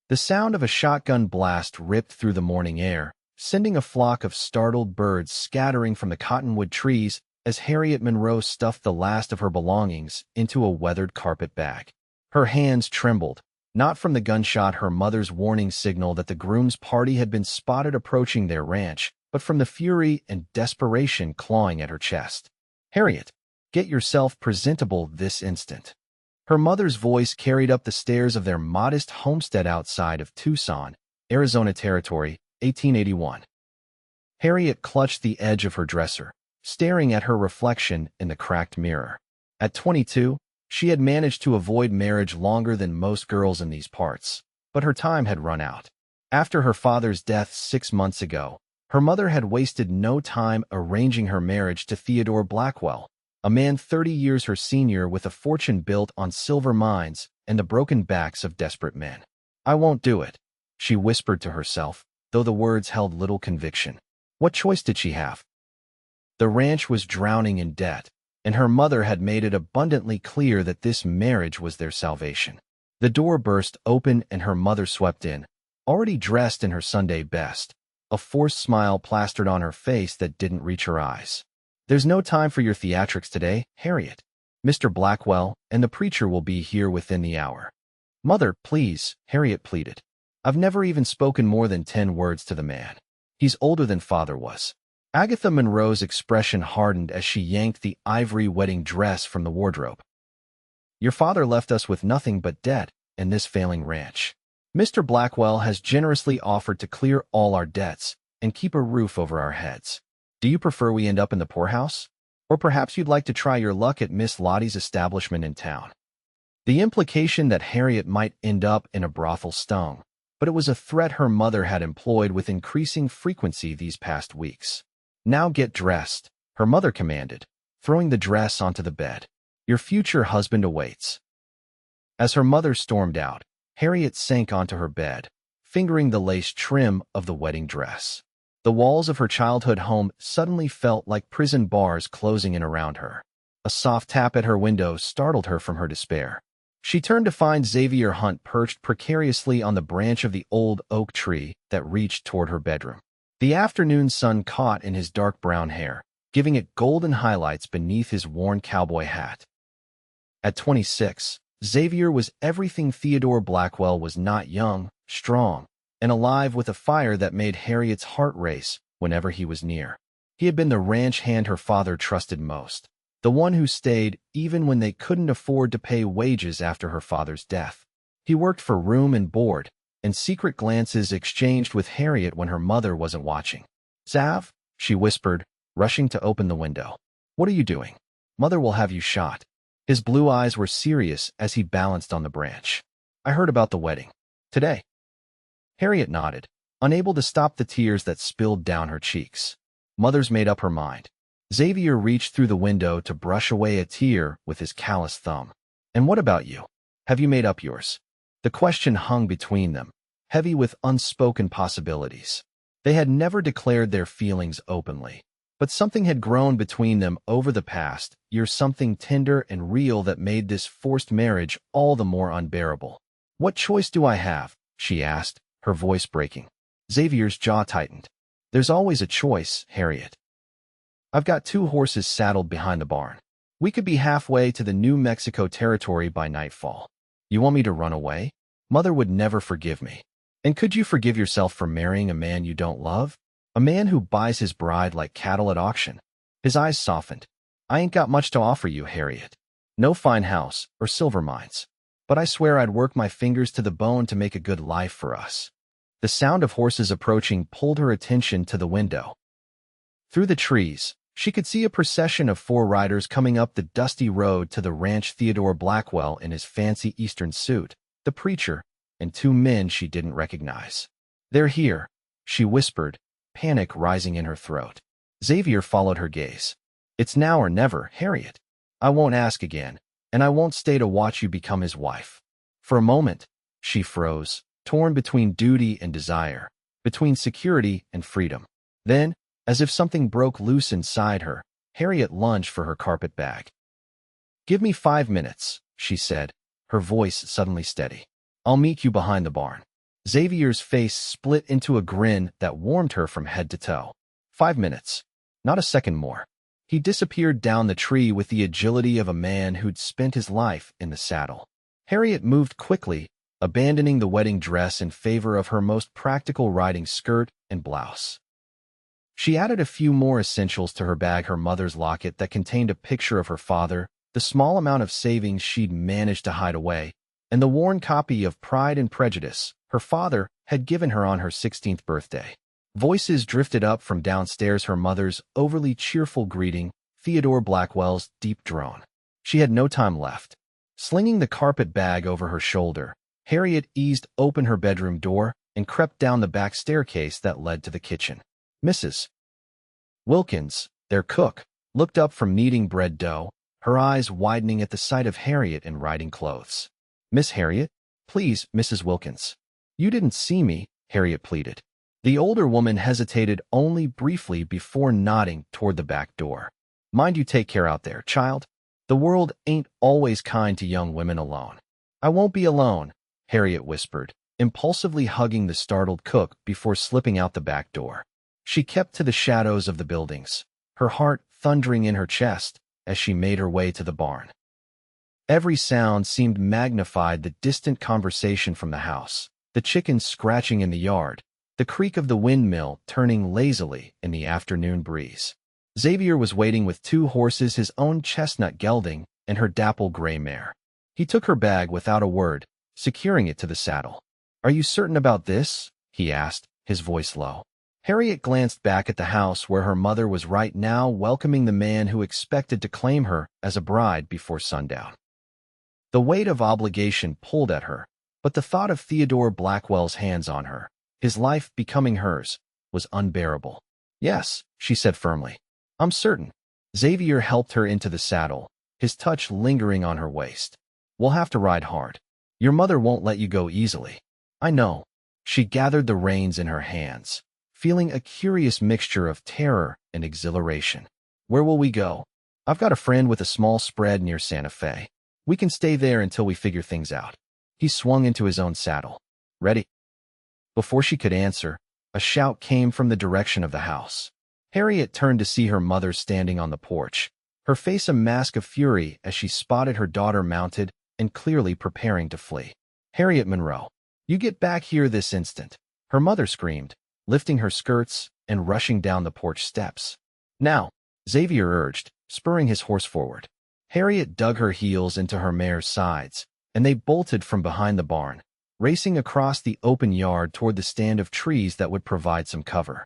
The sound of a shotgun blast ripped through the morning air, sending a flock of startled birds scattering from the cottonwood trees as Harriet Monroe stuffed the last of her belongings into a weathered carpet bag. Her hands trembled, not from the gunshot, her mother's warning signal that the groom's party had been spotted approaching their ranch, but from the fury and desperation clawing at her chest. "Harriet, get yourself presentable this instant." Her mother's voice carried up the stairs of their modest homestead outside of Tucson, Arizona Territory, 1881. Harriet clutched the edge of her dresser, staring at her reflection in the cracked mirror. At 22, she had managed to avoid marriage longer than most girls in these parts, but her time had run out. After her father's death 6 months ago, her mother had wasted no time arranging her marriage to Theodore Blackwell, a man 30 years her senior with a fortune built on silver mines and the broken backs of desperate men. "I won't do it," she whispered to herself, though the words held little conviction. What choice did she have? The ranch was drowning in debt, and her mother had made it abundantly clear that this marriage was their salvation. The door burst open and her mother swept in, already dressed in her Sunday best, a forced smile plastered on her face that didn't reach her eyes. "There's no time for your theatrics today, Harriet. Mr. Blackwell and the preacher will be here within the hour." "Mother, please," Harriet pleaded. "I've never even spoken more than 10 words to the man. He's older than father was." Agatha Monroe's expression hardened as she yanked the ivory wedding dress from the wardrobe. "Your father left us with nothing but debt and this failing ranch. Mr. Blackwell has generously offered to clear all our debts and keep a roof over our heads. Do you prefer we end up in the poorhouse? Or perhaps you'd like to try your luck at Miss Lottie's establishment in town?" The implication that Harriet might end up in a brothel stung, but it was a threat her mother had employed with increasing frequency these past weeks. "Now get dressed," her mother commanded, throwing the dress onto the bed. "Your future husband awaits." As her mother stormed out, Harriet sank onto her bed, fingering the lace trim of the wedding dress. The walls of her childhood home suddenly felt like prison bars closing in around her. A soft tap at her window startled her from her despair. She turned to find Xavier Hunt perched precariously on the branch of the old oak tree that reached toward her bedroom. The afternoon sun caught in his dark brown hair, giving it golden highlights beneath his worn cowboy hat. At 26, Xavier was everything Theodore Blackwell was not: young, strong, and alive with a fire that made Harriet's heart race whenever he was near. He had been the ranch hand her father trusted most, the one who stayed even when they couldn't afford to pay wages after her father's death. He worked for room and board, and secret glances exchanged with Harriet when her mother wasn't watching. "Xav," she whispered, rushing to open the window. "What are you doing? Mother will have you shot." His blue eyes were serious as he balanced on the branch. "I heard about the wedding. Today." Harriet nodded, unable to stop the tears that spilled down her cheeks. Mother's made up her mind. Xavier reached through the window to brush away a tear with his calloused thumb. "And what about you? Have you made up yours?" The question hung between them, heavy with unspoken possibilities. They had never declared their feelings openly, but something had grown between them over the past year, something tender and real that made this forced marriage all the more unbearable. "What choice do I have?" she asked, her voice breaking. Xavier's jaw tightened. "There's always a choice, Harriet. I've got 2 horses saddled behind the barn. We could be halfway to the New Mexico territory by nightfall. You want me to run away? Mother would never forgive me. And could you forgive yourself for marrying a man you don't love? A man who buys his bride like cattle at auction?" His eyes softened. "I ain't got much to offer you, Harriet. No fine house or silver mines. But I swear I'd work my fingers to the bone to make a good life for us." The sound of horses approaching pulled her attention to the window. Through the trees, she could see a procession of 4 riders coming up the dusty road to the ranch. Theodore Blackwell in his fancy Eastern suit, the preacher, and 2 men she didn't recognize. "They're here," she whispered, panic rising in her throat. Xavier followed her gaze. "It's now or never, Harriet. I won't ask again, and I won't stay to watch you become his wife." For a moment, she froze, torn between duty and desire, between security and freedom. Then, as if something broke loose inside her, Harriet lunged for her carpet bag. "Give me 5 minutes," she said, her voice suddenly steady. "I'll meet you behind the barn." Xavier's face split into a grin that warmed her from head to toe. 5 minutes. Not a second more. He disappeared down the tree with the agility of a man who'd spent his life in the saddle. Harriet moved quickly, abandoning the wedding dress in favor of her most practical riding skirt and blouse. She added a few more essentials to her bag: her mother's locket that contained a picture of her father, the small amount of savings she'd managed to hide away, and the worn copy of Pride and Prejudice her father had given her on her 16th birthday. Voices drifted up from downstairs: her mother's overly cheerful greeting, Theodore Blackwell's deep drone. She had no time left. Slinging the carpet bag over her shoulder, Harriet eased open her bedroom door and crept down the back staircase that led to the kitchen. Mrs. Wilkins, their cook, looked up from kneading bread dough, her eyes widening at the sight of Harriet in riding clothes. "Miss Harriet? Please, Mrs. Wilkins." "You didn't see me," Harriet pleaded. The older woman hesitated only briefly before nodding toward the back door. "Mind you take care out there, child. The world ain't always kind to young women alone." "I won't be alone," Harriet whispered, impulsively hugging the startled cook before slipping out the back door. She kept to the shadows of the buildings, her heart thundering in her chest as she made her way to the barn. Every sound seemed magnified: the distant conversation from the house, the chickens scratching in the yard, the creak of the windmill turning lazily in the afternoon breeze. Xavier was waiting with 2 horses, his own chestnut gelding and her dapple gray mare. He took her bag without a word, securing it to the saddle. "Are you certain about this?" he asked, his voice low. Harriet glanced back at the house where her mother was right now, welcoming the man who expected to claim her as a bride before sundown. The weight of obligation pulled at her, but the thought of Theodore Blackwell's hands on her, his life becoming hers, was unbearable. "Yes," she said firmly. "I'm certain." Xavier helped her into the saddle, his touch lingering on her waist. "We'll have to ride hard. Your mother won't let you go easily." "I know." She gathered the reins in her hands, feeling a curious mixture of terror and exhilaration. "Where will we go?" "I've got a friend with a small spread near Santa Fe. We can stay there until we figure things out." He swung into his own saddle. "Ready?" Before she could answer, a shout came from the direction of the house. Harriet turned to see her mother standing on the porch, her face a mask of fury as she spotted her daughter mounted and clearly preparing to flee. "Harriet Monroe, you get back here this instant," her mother screamed, lifting her skirts and rushing down the porch steps. "Now," Xavier urged, spurring his horse forward. Harriet dug her heels into her mare's sides, and they bolted from behind the barn, racing across the open yard toward the stand of trees that would provide some cover.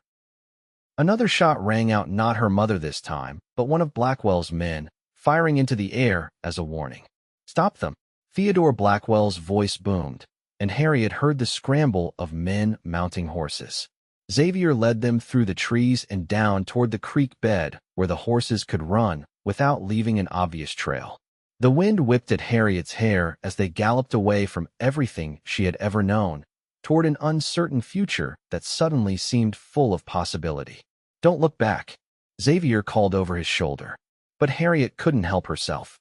Another shot rang out, not her mother this time, but one of Blackwell's men, firing into the air as a warning. "Stop them!" Theodore Blackwell's voice boomed, and Harriet heard the scramble of men mounting horses. Xavier led them through the trees and down toward the creek bed where the horses could run without leaving an obvious trail. The wind whipped at Harriet's hair as they galloped away from everything she had ever known, toward an uncertain future that suddenly seemed full of possibility. "Don't look back," Xavier called over his shoulder, but Harriet couldn't help herself.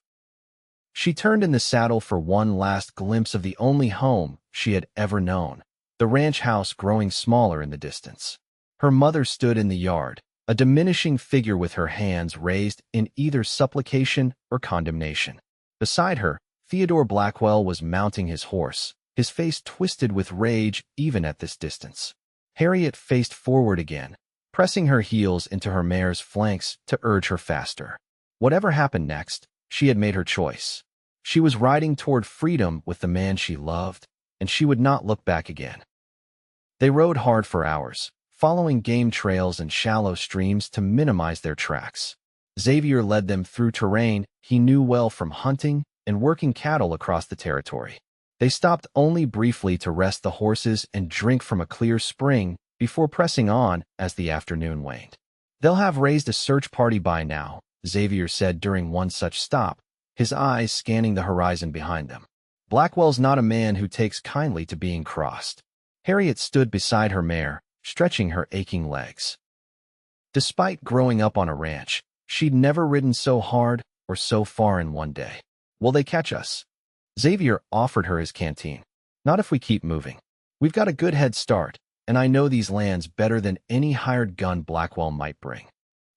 She turned in the saddle for one last glimpse of the only home she had ever known, the ranch house growing smaller in the distance. Her mother stood in the yard, a diminishing figure with her hands raised in either supplication or condemnation. Beside her, Theodore Blackwell was mounting his horse, his face twisted with rage even at this distance. Harriet faced forward again, pressing her heels into her mare's flanks to urge her faster. Whatever happened next, she had made her choice. She was riding toward freedom with the man she loved, and she would not look back again. They rode hard for hours, following game trails and shallow streams to minimize their tracks. Xavier led them through terrain he knew well from hunting and working cattle across the territory. They stopped only briefly to rest the horses and drink from a clear spring before pressing on as the afternoon waned. "They'll have raised a search party by now," Xavier said during one such stop, his eyes scanning the horizon behind them. "Blackwell's not a man who takes kindly to being crossed." Harriet stood beside her mare, stretching her aching legs. Despite growing up on a ranch, she'd never ridden so hard or so far in one day. "Will they catch us?" Xavier offered her his canteen. "Not if we keep moving." We've got a good head start, and I know these lands better than any hired gun Blackwell might bring."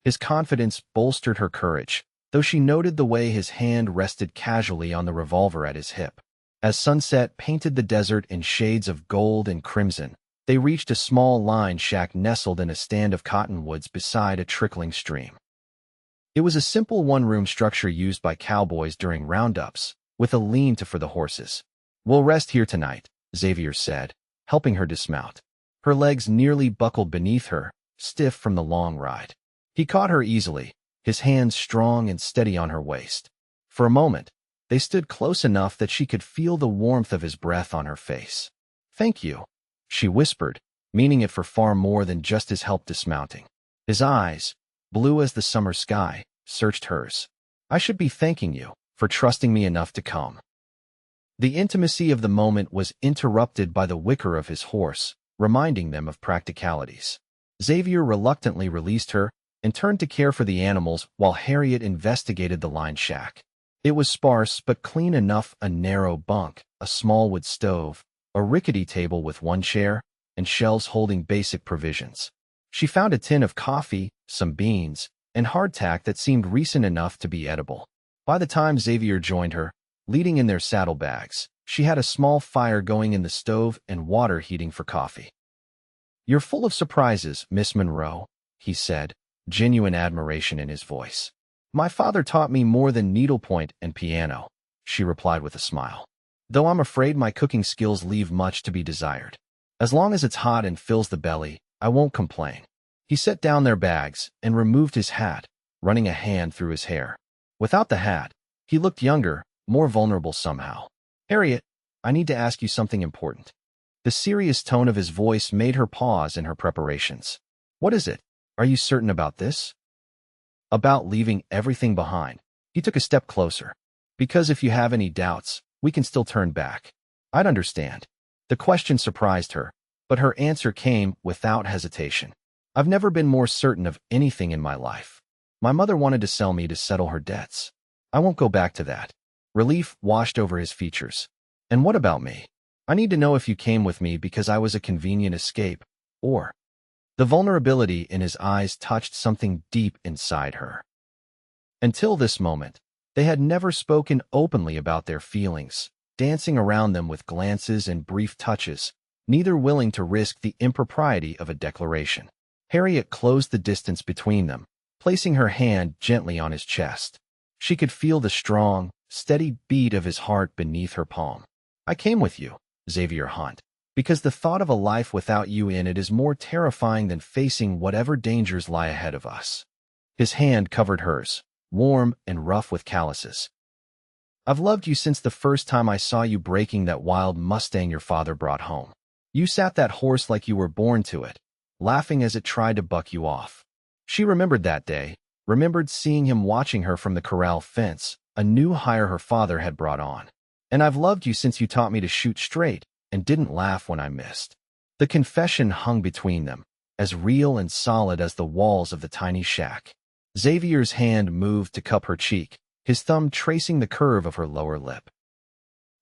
His confidence bolstered her courage, though she noted the way his hand rested casually on the revolver at his hip. As sunset painted the desert in shades of gold and crimson, they reached a small line shack nestled in a stand of cottonwoods beside a trickling stream. It was a simple one-room structure used by cowboys during roundups, with a lean-to for the horses. "We'll rest here tonight," Xavier said, helping her dismount. Her legs nearly buckled beneath her, stiff from the long ride. He caught her easily, his hands strong and steady on her waist. For a moment, they stood close enough that she could feel the warmth of his breath on her face. "Thank you," she whispered, meaning it for far more than just his help dismounting. His eyes, blue as the summer sky, searched hers. "I should be thanking you for trusting me enough to come." The intimacy of the moment was interrupted by the whicker of his horse, reminding them of practicalities. Xavier reluctantly released her and turned to care for the animals while Harriet investigated the line shack. It was sparse but clean enough: a narrow bunk, a small wood stove, a rickety table with one chair, and shelves holding basic provisions. She found a tin of coffee, some beans, and hardtack that seemed recent enough to be edible. By the time Xavier joined her, leading in their saddlebags, she had a small fire going in the stove and water heating for coffee. "You're full of surprises, Miss Monroe," he said, genuine admiration in his voice. "My father taught me more than needlepoint and piano," she replied with a smile. "Though I'm afraid my cooking skills leave much to be desired. As long as it's hot and fills the belly, I won't complain." He set down their bags and removed his hat, running a hand through his hair. Without the hat, he looked younger, more vulnerable somehow. "Harriet, I need to ask you something important." The serious tone of his voice made her pause in her preparations. "What is it? Are you certain about this?" "About leaving everything behind." He took a step closer. "Because if you have any doubts, we can still turn back." "I'd understand." The question surprised her, but her answer came without hesitation. "I've never been more certain of anything in my life. My mother wanted to sell me to settle her debts. I won't go back to that." Relief washed over his features. "And what about me? I need to know if you came with me because I was a convenient escape, or—" The vulnerability in his eyes touched something deep inside her. Until this moment, they had never spoken openly about their feelings, dancing around them with glances and brief touches, neither willing to risk the impropriety of a declaration. Harriet closed the distance between them, placing her hand gently on his chest. She could feel the strong, steady beat of his heart beneath her palm. "I came with you, Xavier Hunt, because the thought of a life without you in it is more terrifying than facing whatever dangers lie ahead of us." His hand covered hers, warm and rough with calluses. "I've loved you since the first time I saw you breaking that wild Mustang your father brought home. You sat that horse like you were born to it, laughing as it tried to buck you off." She remembered that day, remembered seeing him watching her from the corral fence, a new hire her father had brought on. "And I've loved you since you taught me to shoot straight and didn't laugh when I missed." The confession hung between them, as real and solid as the walls of the tiny shack. Xavier's hand moved to cup her cheek, his thumb tracing the curve of her lower lip.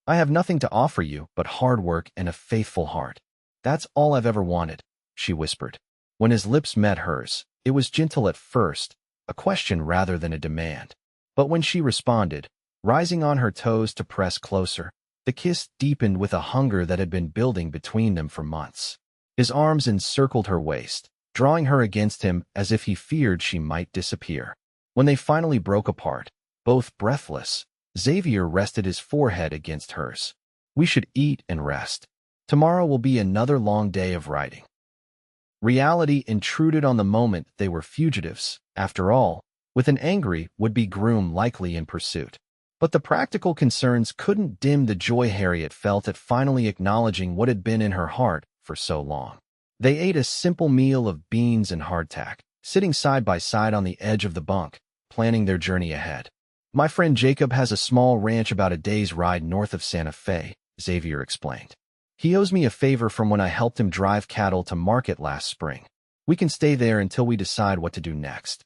"I have nothing to offer you but hard work and a faithful heart. That's all I've ever wanted," she whispered. When his lips met hers, it was gentle at first, a question rather than a demand. But when she responded, rising on her toes to press closer, the kiss deepened with a hunger that had been building between them for months. His arms encircled her waist, drawing her against him as if he feared she might disappear. When they finally broke apart, both breathless, Xavier rested his forehead against hers. "We should eat and rest. Tomorrow will be another long day of riding." Reality intruded on the moment. They were fugitives, after all, with an angry would-be groom likely in pursuit. But the practical concerns couldn't dim the joy Harriet felt at finally acknowledging what had been in her heart for so long. They ate a simple meal of beans and hardtack, sitting side by side on the edge of the bunk, planning their journey ahead. "My friend Jacob has a small ranch about a day's ride north of Santa Fe," Xavier explained. "He owes me a favor from when I helped him drive cattle to market last spring. We can stay there until we decide what to do next."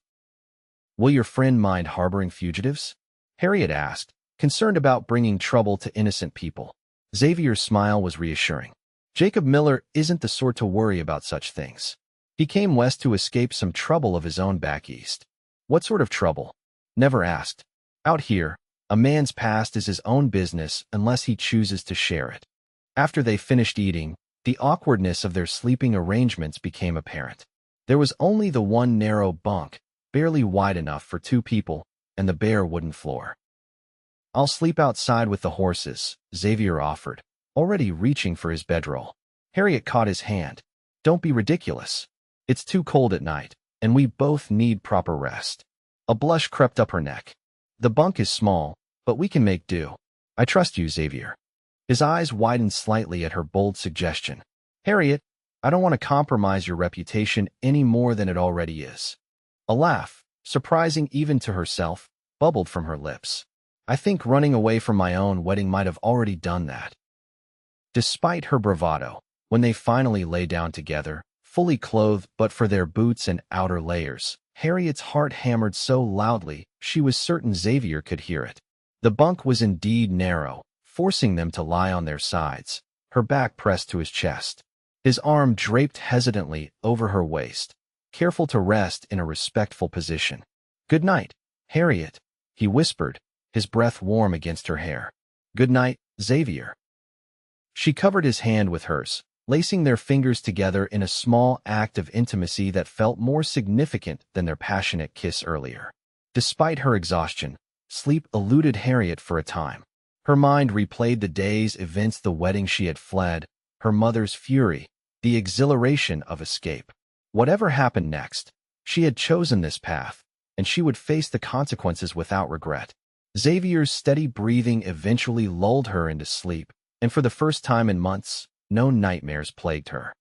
"Will your friend mind harboring fugitives?" Harriet asked, concerned about bringing trouble to innocent people. Xavier's smile was reassuring. Jacob Miller isn't the sort to worry about such things. He came west to escape some trouble of his own back east. What sort of trouble? Never asked. Out here, a man's past is his own business unless he chooses to share it. After they finished eating, the awkwardness of their sleeping arrangements became apparent. There was only the one narrow bunk, barely wide enough for two people, and the bare wooden floor. "I'll sleep outside with the horses," Xavier offered, already reaching for his bedroll. Harriet caught his hand. "Don't be ridiculous. It's too cold at night, and we both need proper rest." A blush crept up her neck. "The bunk is small, but we can make do. I trust you, Xavier." His eyes widened slightly at her bold suggestion. "Harriet, I don't want to compromise your reputation any more than it already is." A laugh, surprising even to herself, bubbled from her lips. "I think running away from my own wedding might have already done that." Despite her bravado, when they finally lay down together, fully clothed but for their boots and outer layers, Harriet's heart hammered so loudly she was certain Xavier could hear it. The bunk was indeed narrow, forcing them to lie on their sides, her back pressed to his chest. His arm draped hesitantly over her waist, careful to rest in a respectful position. "Good night, Harriet," he whispered, his breath warm against her hair. "Good night, Xavier." She covered his hand with hers, lacing their fingers together in a small act of intimacy that felt more significant than their passionate kiss earlier. Despite her exhaustion, sleep eluded Harriet for a time. Her mind replayed the day's events, the wedding she had fled, her mother's fury, the exhilaration of escape. Whatever happened next, she had chosen this path, and she would face the consequences without regret. Xavier's steady breathing eventually lulled her into sleep, and for the first time in months, no nightmares plagued her.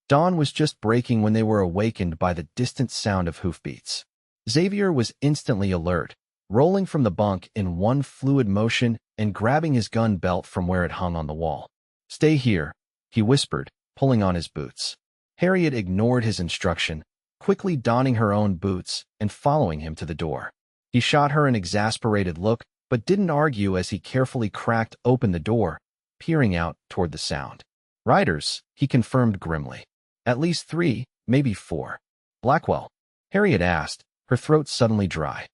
Dawn was just breaking when they were awakened by the distant sound of hoofbeats. Xavier was instantly alert, rolling from the bunk in one fluid motion and grabbing his gun belt from where it hung on the wall. "Stay here," he whispered, pulling on his boots. Harriet ignored his instruction, quickly donning her own boots and following him to the door. He shot her an exasperated look, but didn't argue as he carefully cracked open the door, peering out toward the sound. "Riders," he confirmed grimly. "At least 3, maybe 4. "Blackwell?" Harriet asked, her throat suddenly dry.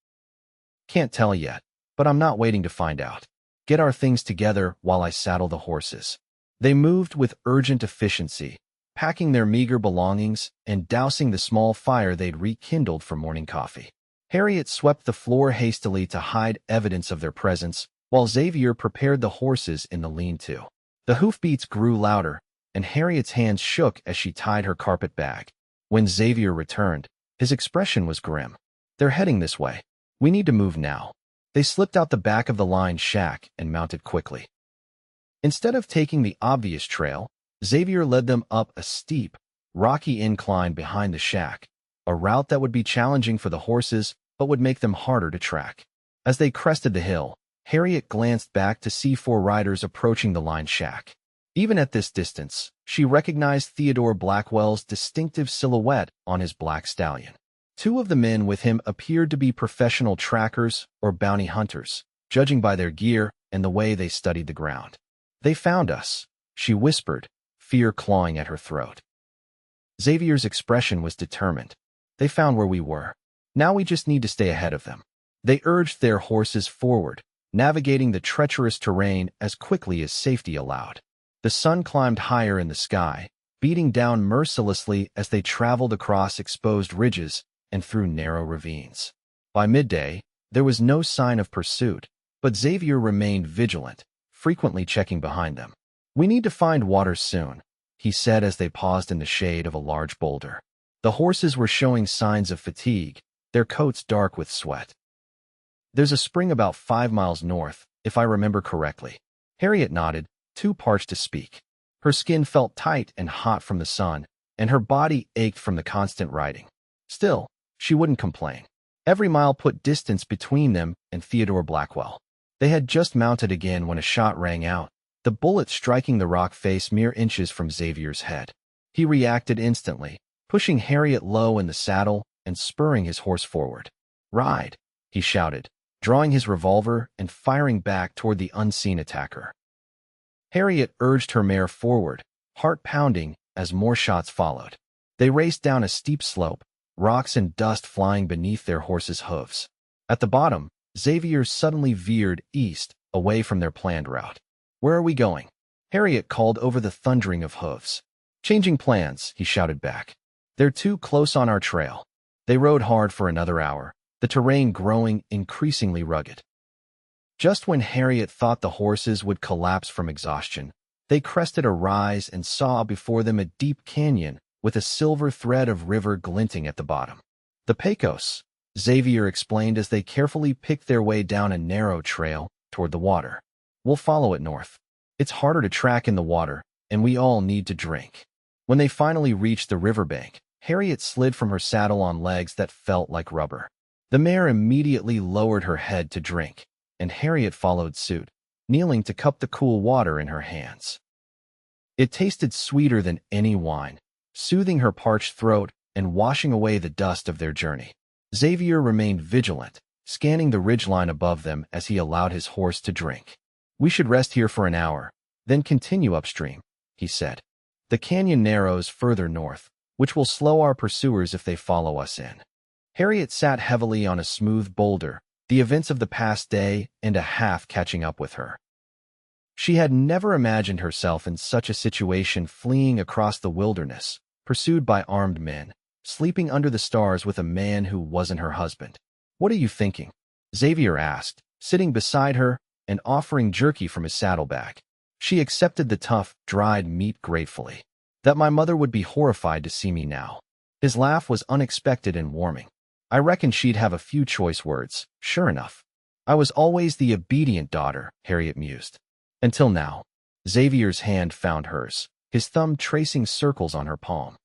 "Can't tell yet, but I'm not waiting to find out. Get our things together while I saddle the horses." They moved with urgent efficiency, packing their meager belongings and dousing the small fire they'd rekindled for morning coffee. Harriet swept the floor hastily to hide evidence of their presence, while Xavier prepared the horses in the lean-to. The hoofbeats grew louder, and Harriet's hands shook as she tied her carpet bag. When Xavier returned, his expression was grim. "They're heading this way. We need to move now." They slipped out the back of the line shack and mounted quickly. Instead of taking the obvious trail, Xavier led them up a steep, rocky incline behind the shack, a route that would be challenging for the horses but would make them harder to track. As they crested the hill, Harriet glanced back to see 4 riders approaching the line shack. Even at this distance, she recognized Theodore Blackwell's distinctive silhouette on his black stallion. 2 of the men with him appeared to be professional trackers or bounty hunters, judging by their gear and the way they studied the ground. "They found us," she whispered, fear clawing at her throat. Xavier's expression was determined. "They found where we were. Now we just need to stay ahead of them." They urged their horses forward, navigating the treacherous terrain as quickly as safety allowed. The sun climbed higher in the sky, beating down mercilessly as they traveled across exposed ridges and through narrow ravines. By midday, there was no sign of pursuit, but Xavier remained vigilant, frequently checking behind them. "We need to find water soon," he said as they paused in the shade of a large boulder. The horses were showing signs of fatigue, their coats dark with sweat. "There's a spring about 5 miles north, if I remember correctly." Harriet nodded, too parched to speak. Her skin felt tight and hot from the sun, and her body ached from the constant riding. Still, she wouldn't complain. Every mile put distance between them and Theodore Blackwell. They had just mounted again when a shot rang out, the bullet striking the rock face mere inches from Xavier's head. He reacted instantly, pushing Harriet low in the saddle and spurring his horse forward. "Ride," he shouted, drawing his revolver and firing back toward the unseen attacker. Harriet urged her mare forward, heart pounding as more shots followed. They raced down a steep slope, rocks and dust flying beneath their horses' hooves. At the bottom, Xavier suddenly veered east, away from their planned route. "Where are we going?" Harriet called over the thundering of hooves. "Changing plans," he shouted back. "They're too close on our trail." They rode hard for another hour, the terrain growing increasingly rugged. Just when Harriet thought the horses would collapse from exhaustion, they crested a rise and saw before them a deep canyon with a silver thread of river glinting at the bottom. "The Pecos," Xavier explained as they carefully picked their way down a narrow trail toward the water. "We'll follow it north. It's harder to track in the water, and we all need to drink." When they finally reached the riverbank, Harriet slid from her saddle on legs that felt like rubber. The mare immediately lowered her head to drink, and Harriet followed suit, kneeling to cup the cool water in her hands. It tasted sweeter than any wine, soothing her parched throat and washing away the dust of their journey. Xavier remained vigilant, scanning the ridgeline above them as he allowed his horse to drink. "We should rest here for an hour, then continue upstream," he said. "The canyon narrows further north, which will slow our pursuers if they follow us in." Harriet sat heavily on a smooth boulder, the events of the past day and a half catching up with her. She had never imagined herself in such a situation, fleeing across the wilderness, pursued by armed men, sleeping under the stars with a man who wasn't her husband. "What are you thinking?" Xavier asked, sitting beside her and offering jerky from his saddlebag. She accepted the tough, dried meat gratefully. "That my mother would be horrified to see me now." His laugh was unexpected and warming. "I reckon she'd have a few choice words, sure enough." "I was always the obedient daughter," Harriet mused. "Until now." Xavier's hand found hers, his thumb tracing circles on her palm.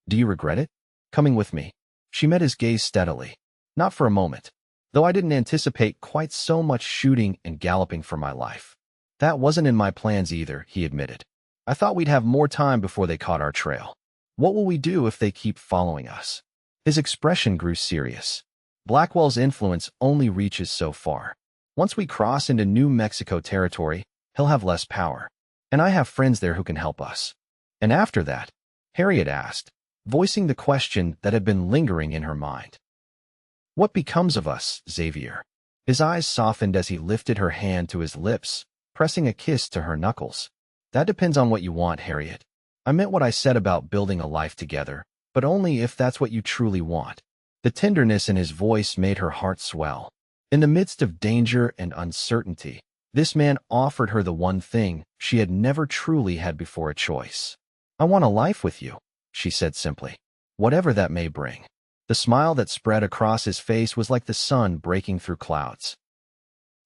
"Do you regret it? Coming with me?" She met his gaze steadily. "Not for a moment. Though I didn't anticipate quite so much shooting and galloping for my life." "That wasn't in my plans either," he admitted. "I thought we'd have more time before they caught our trail. What will we do if they keep following us?" His expression grew serious. "Blackwell's influence only reaches so far. Once we cross into New Mexico territory, he'll have less power. And I have friends there who can help us." "And after that?" Harriet asked, voicing the question that had been lingering in her mind. "What becomes of us, Xavier?" His eyes softened as he lifted her hand to his lips, pressing a kiss to her knuckles. "That depends on what you want, Harriet. I meant what I said about building a life together, but only if that's what you truly want." The tenderness in his voice made her heart swell. In the midst of danger and uncertainty, this man offered her the one thing she had never truly had before: a choice. "I want a life with you," she said simply, "whatever that may bring." The smile that spread across his face was like the sun breaking through clouds.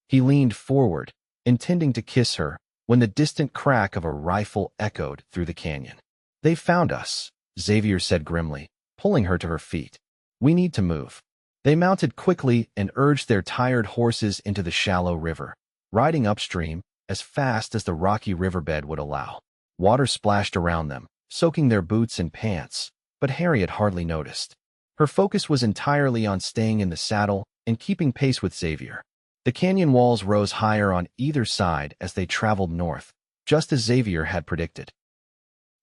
He leaned forward, intending to kiss her, when the distant crack of a rifle echoed through the canyon. "They found us," Xavier said grimly, pulling her to her feet. "We need to move." They mounted quickly and urged their tired horses into the shallow river, riding upstream as fast as the rocky riverbed would allow. Water splashed around them, soaking their boots and pants, but Harriet hardly noticed. Her focus was entirely on staying in the saddle and keeping pace with Xavier. The canyon walls rose higher on either side as they traveled north, just as Xavier had predicted.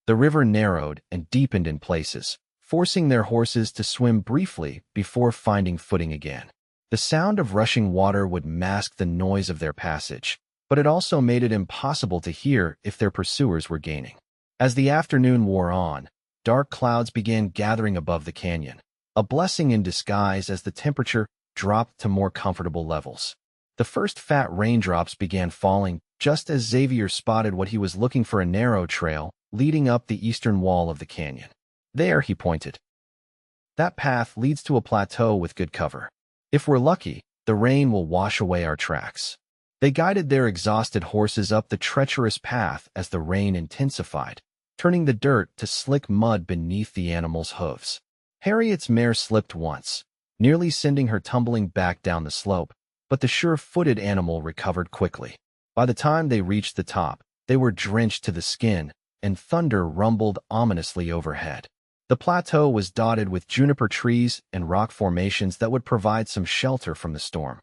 The river narrowed and deepened in places, forcing their horses to swim briefly before finding footing again. The sound of rushing water would mask the noise of their passage, but it also made it impossible to hear if their pursuers were gaining. As the afternoon wore on, dark clouds began gathering above the canyon, a blessing in disguise as the temperature dropped to more comfortable levels. The first fat raindrops began falling just as Xavier spotted what he was looking for: a narrow trail leading up the eastern wall of the canyon. "There," he pointed. "That path leads to a plateau with good cover. If we're lucky, the rain will wash away our tracks." They guided their exhausted horses up the treacherous path as the rain intensified, turning the dirt to slick mud beneath the animals' hooves. Harriet's mare slipped once, nearly sending her tumbling back down the slope, but the sure-footed animal recovered quickly. By the time they reached the top, they were drenched to the skin, and thunder rumbled ominously overhead. The plateau was dotted with juniper trees and rock formations that would provide some shelter from the storm.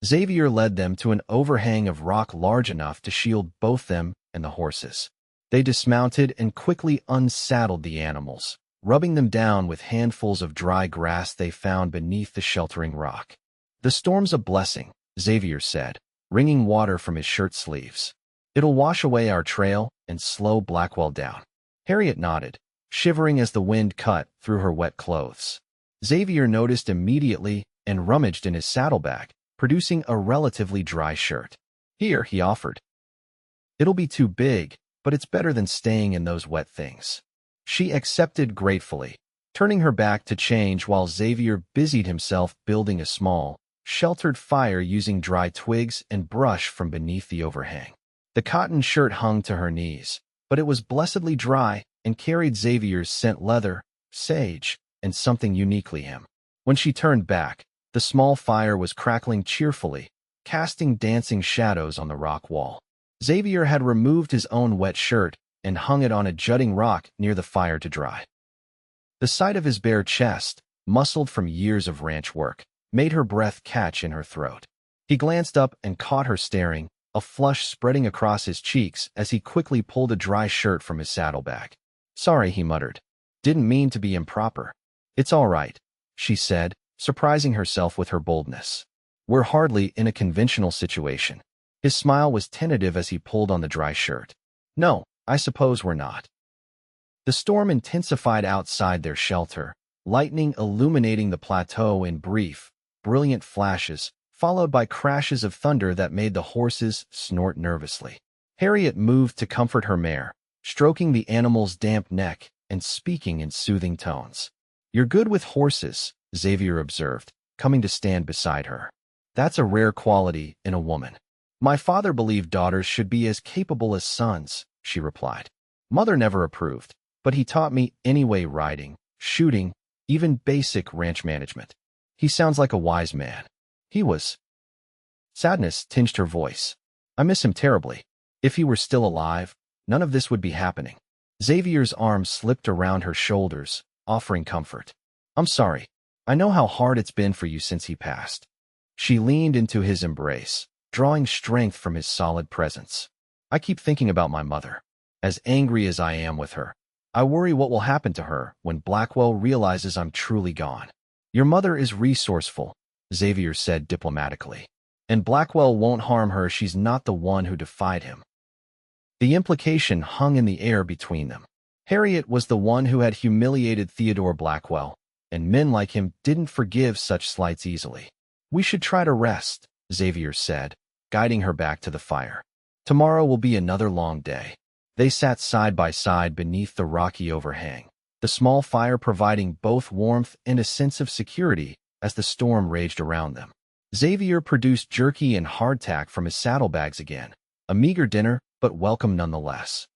Xavier led them to an overhang of rock large enough to shield both them and the horses. They dismounted and quickly unsaddled the animals, rubbing them down with handfuls of dry grass they found beneath the sheltering rock. "The storm's a blessing," Xavier said, wringing water from his shirt sleeves. "It'll wash away our trail and slow Blackwell down." Harriet nodded, shivering as the wind cut through her wet clothes. Xavier noticed immediately and rummaged in his saddlebag, producing a relatively dry shirt. "Here," he offered. "It'll be too big, but it's better than staying in those wet things." She accepted gratefully, turning her back to change while Xavier busied himself building a small, sheltered fire using dry twigs and brush from beneath the overhang. The cotton shirt hung to her knees, but it was blessedly dry and carried Xavier's scent leather, sage, and something uniquely him. When she turned back, the small fire was crackling cheerfully, casting dancing shadows on the rock wall. Xavier had removed his own wet shirt and hung it on a jutting rock near the fire to dry. The sight of his bare chest, muscled from years of ranch work, made her breath catch in her throat. He glanced up and caught her staring, a flush spreading across his cheeks as he quickly pulled a dry shirt from his saddlebag. "Sorry," he muttered. "Didn't mean to be improper." "It's all right," she said, surprising herself with her boldness. "We're hardly in a conventional situation." His smile was tentative as he pulled on the dry shirt. "No, I suppose we're not." The storm intensified outside their shelter, lightning illuminating the plateau in brief, brilliant flashes, followed by crashes of thunder that made the horses snort nervously. Harriet moved to comfort her mare, stroking the animal's damp neck and speaking in soothing tones. "You're good with horses," Xavier observed, coming to stand beside her. "That's a rare quality in a woman." "My father believed daughters should be as capable as sons," she replied. "Mother never approved, but he taught me anyway, riding, shooting, even basic ranch management. He sounds like a wise man." He was. Sadness tinged her voice. "I miss him terribly. If he were still alive, none of this would be happening." Xavier's arm slipped around her shoulders, offering comfort. "I'm sorry. I know how hard it's been for you since he passed." She leaned into his embrace, drawing strength from his solid presence. "I keep thinking about my mother. As angry as I am with her, I worry what will happen to her when Blackwell realizes I'm truly gone." "Your mother is resourceful," Xavier said diplomatically. "And Blackwell won't harm her. She's not the one who defied him." The implication hung in the air between them. Harriet was the one who had humiliated Theodore Blackwell, and men like him didn't forgive such slights easily. "We should try to rest," Xavier said, guiding her back to the fire. "Tomorrow will be another long day." They sat side by side beneath the rocky overhang, the small fire providing both warmth and a sense of security as the storm raged around them. Xavier produced jerky and hardtack from his saddlebags again, a meager dinner, but welcome nonetheless.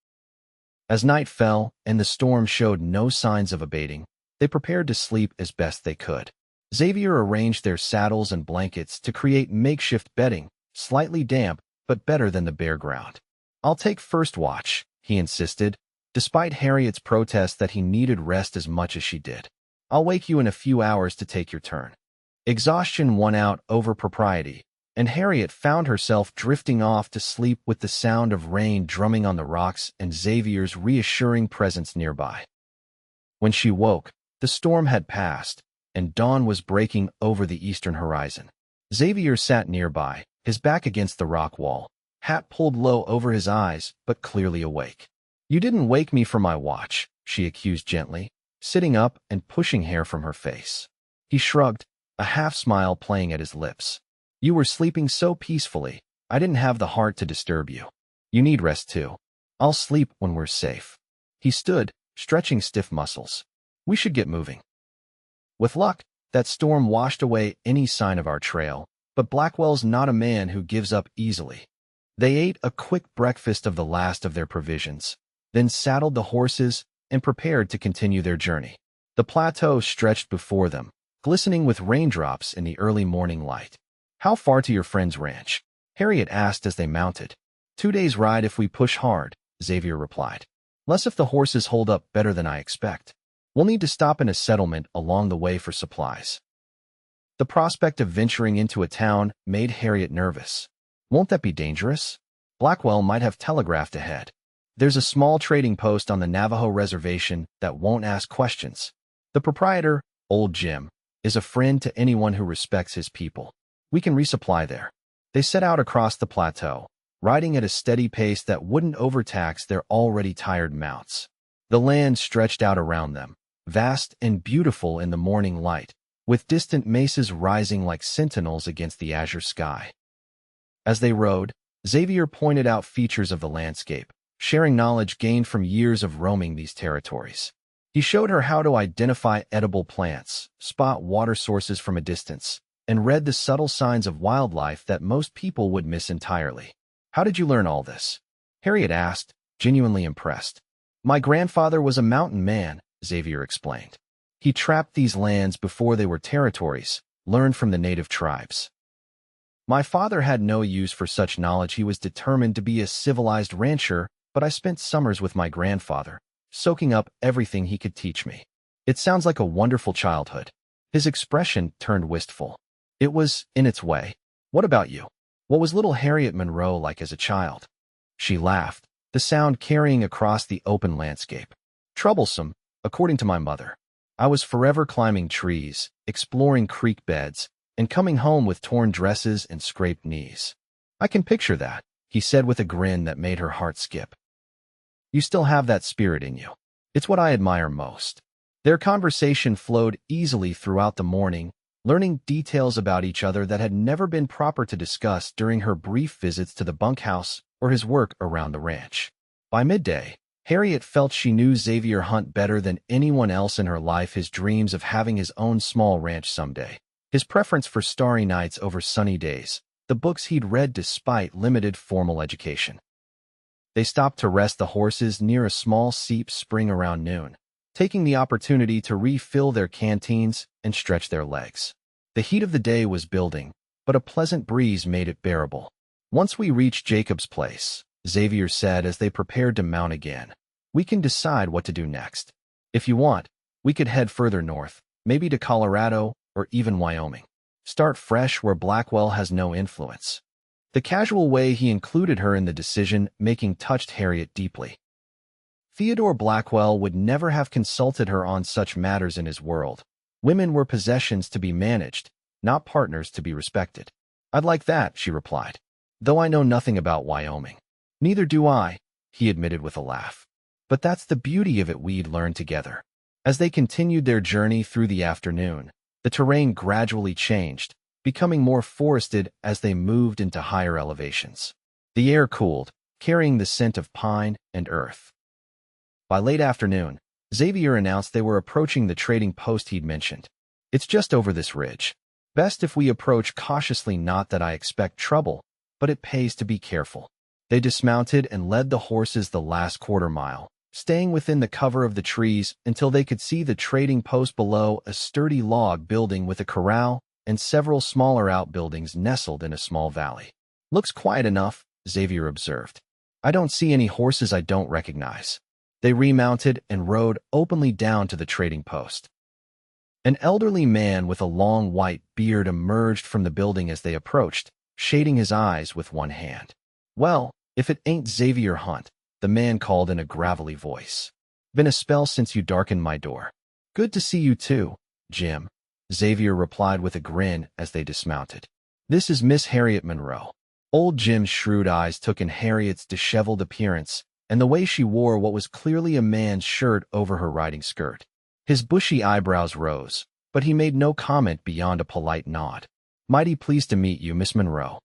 As night fell and the storm showed no signs of abating, they prepared to sleep as best they could. Xavier arranged their saddles and blankets to create makeshift bedding, slightly damp, but better than the bare ground. "I'll take first watch," he insisted, despite Harriet's protest that he needed rest as much as she did. "I'll wake you in a few hours to take your turn." Exhaustion won out over propriety, and Harriet found herself drifting off to sleep with the sound of rain drumming on the rocks and Xavier's reassuring presence nearby. When she woke, the storm had passed, and dawn was breaking over the eastern horizon. Xavier sat nearby, his back against the rock wall, hat pulled low over his eyes, but clearly awake. "You didn't wake me for my watch," she accused gently, sitting up and pushing hair from her face. He shrugged, a half-smile playing at his lips. "You were sleeping so peacefully, I didn't have the heart to disturb you. You need rest too. I'll sleep when we're safe." He stood, stretching stiff muscles. "We should get moving. With luck, that storm washed away any sign of our trail, but Blackwell's not a man who gives up easily." They ate a quick breakfast of the last of their provisions, then saddled the horses and prepared to continue their journey. The plateau stretched before them, glistening with raindrops in the early morning light. "How far to your friend's ranch?" Harriet asked as they mounted. 2 days' ride if we push hard," Xavier replied. "Less if the horses hold up better than I expect. We'll need to stop in a settlement along the way for supplies." The prospect of venturing into a town made Harriet nervous. "Won't that be dangerous? Blackwell might have telegraphed ahead." There's a small trading post on the Navajo reservation that won't ask questions. The proprietor, Old Jim, is a friend to anyone who respects his people. We can resupply there. They set out across the plateau, riding at a steady pace that wouldn't overtax their already tired mounts. The land stretched out around them, vast and beautiful in the morning light, with distant mesas rising like sentinels against the azure sky. As they rode, Xavier pointed out features of the landscape, sharing knowledge gained from years of roaming these territories. He showed her how to identify edible plants, spot water sources from a distance, and read the subtle signs of wildlife that most people would miss entirely. "How did you learn all this?" Harriet asked, genuinely impressed. "My grandfather was a mountain man," Xavier explained. "He trapped these lands before they were territories, learned from the native tribes. My father had no use for such knowledge. He was determined to be a civilized rancher, but I spent summers with my grandfather, soaking up everything he could teach me. It sounds like a wonderful childhood." His expression turned wistful. It was, in its way. "What about you? What was little Harriet Monroe like as a child?" She laughed, the sound carrying across the open landscape. "Troublesome, according to my mother. I was forever climbing trees, exploring creek beds, and coming home with torn dresses and scraped knees." "I can picture that," he said with a grin that made her heart skip. "You still have that spirit in you. It's what I admire most." Their conversation flowed easily throughout the morning, learning details about each other that had never been proper to discuss during her brief visits to the bunkhouse or his work around the ranch. By midday, Harriet felt she knew Xavier Hunt better than anyone else in her life. His dreams of having his own small ranch someday, his preference for starry nights over sunny days, the books he'd read despite limited formal education. They stopped to rest the horses near a small seep spring around noon, taking the opportunity to refill their canteens and stretch their legs. The heat of the day was building, but a pleasant breeze made it bearable. "Once we reach Jacob's place," Xavier said as they prepared to mount again, "we can decide what to do next. If you want, we could head further north, maybe to Colorado or even Wyoming. Start fresh where Blackwell has no influence." The casual way he included her in the decision-making touched Harriet deeply. Theodore Blackwell would never have consulted her on such matters in his world. Women were possessions to be managed, not partners to be respected. "I'd like that," she replied, "though I know nothing about Wyoming." "Neither do I," he admitted with a laugh. "But that's the beauty of it. We'd learn together." As they continued their journey through the afternoon, the terrain gradually changed, becoming more forested as they moved into higher elevations. The air cooled, carrying the scent of pine and earth. By late afternoon, Xavier announced they were approaching the trading post he'd mentioned. "It's just over this ridge. Best if we approach cautiously. Not that I expect trouble, but it pays to be careful." They dismounted and led the horses the last quarter mile, staying within the cover of the trees until they could see the trading post below, a sturdy log building with a corral and several smaller outbuildings nestled in a small valley. "Looks quiet enough," Xavier observed. "I don't see any horses I don't recognize." They remounted and rode openly down to the trading post. An elderly man with a long white beard emerged from the building as they approached, shading his eyes with one hand. "Well, if it ain't Xavier Hunt," the man called in a gravelly voice. "Been a spell since you darkened my door." "Good to see you too, Jim," Xavier replied with a grin as they dismounted. "This is Miss Harriet Monroe." Old Jim's shrewd eyes took in Harriet's disheveled appearance and the way she wore what was clearly a man's shirt over her riding skirt. His bushy eyebrows rose, but he made no comment beyond a polite nod. "Mighty pleased to meet you, Miss Monroe.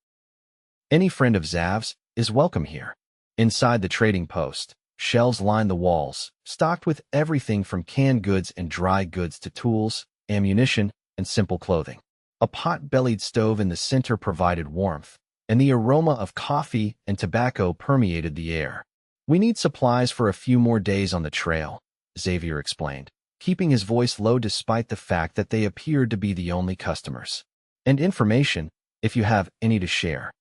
Any friend of Zav's is welcome here." Inside the trading post, shelves lined the walls, stocked with everything from canned goods and dry goods to tools, ammunition, and simple clothing. A pot-bellied stove in the center provided warmth, and the aroma of coffee and tobacco permeated the air. "We need supplies for a few more days on the trail," Xavier explained, keeping his voice low despite the fact that they appeared to be the only customers. "And information, if you have any to share."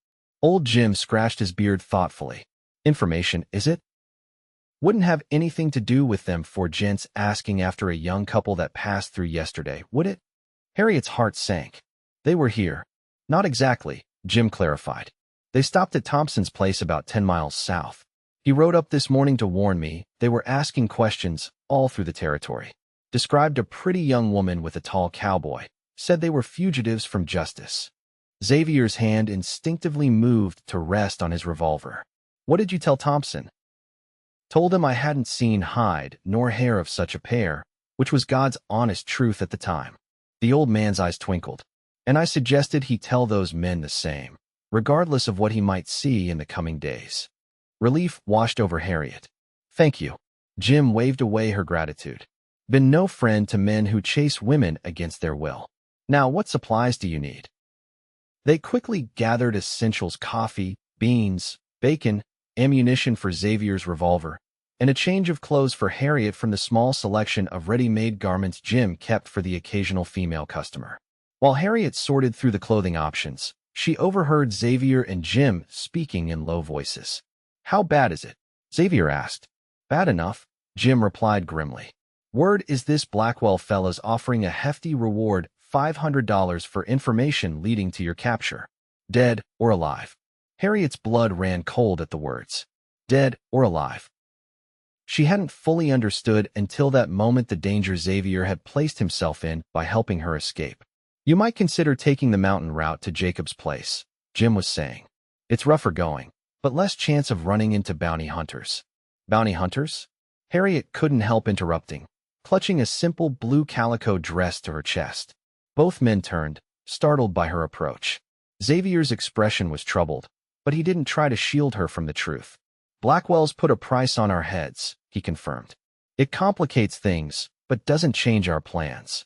Old Jim scratched his beard thoughtfully. "Information, is it? Wouldn't have anything to do with them four gents asking after a young couple that passed through yesterday, would it?" Harriet's heart sank. "They were here." "Not exactly," Jim clarified. "They stopped at Thompson's place about 10 miles south. He rode up this morning to warn me. They were asking questions all through the territory. Described a pretty young woman with a tall cowboy. Said they were fugitives from justice. Xavier's hand instinctively moved to rest on his revolver. What did you tell Thompson? Told him I hadn't seen hide nor hair of such a pair, which was God's honest truth at the time. The old man's eyes twinkled, and I suggested he tell those men the same, regardless of what he might see in the coming days. Relief washed over Harriet. Thank you. Jim waved away her gratitude. Been no friend to men who chase women against their will. Now, what supplies do you need? They quickly gathered essentials: coffee, beans, bacon, ammunition for Xavier's revolver, and a change of clothes for Harriet from the small selection of ready-made garments Jim kept for the occasional female customer. While Harriet sorted through the clothing options, she overheard Xavier and Jim speaking in low voices. How bad is it? Xavier asked. Bad enough, Jim replied grimly. Word is this Blackwell fella's offering a hefty reward, $500 for information leading to your capture. Dead or alive. Harriet's blood ran cold at the words. Dead or alive. She hadn't fully understood until that moment the danger Xavier had placed himself in by helping her escape. You might consider taking the mountain route to Jacob's place, Jim was saying. It's rougher going, but less chance of running into bounty hunters. Bounty hunters? Harriet couldn't help interrupting, clutching a simple blue calico dress to her chest. Both men turned, startled by her approach. Xavier's expression was troubled, but he didn't try to shield her from the truth. Blackwell's put a price on our heads, he confirmed. It complicates things, but doesn't change our plans.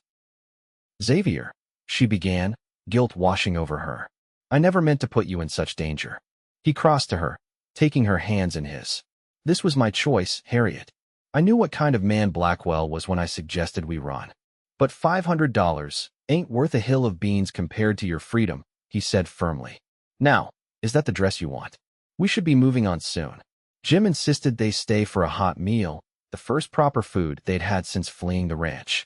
Xavier, she began, guilt washing over her. I never meant to put you in such danger. He crossed to her, taking her hands in his. This was my choice, Harriet. I knew what kind of man Blackwell was when I suggested we run. But $500 ain't worth a hill of beans compared to your freedom, he said firmly. Now, is that the dress you want? We should be moving on soon. Jim insisted they stay for a hot meal, the first proper food they'd had since fleeing the ranch.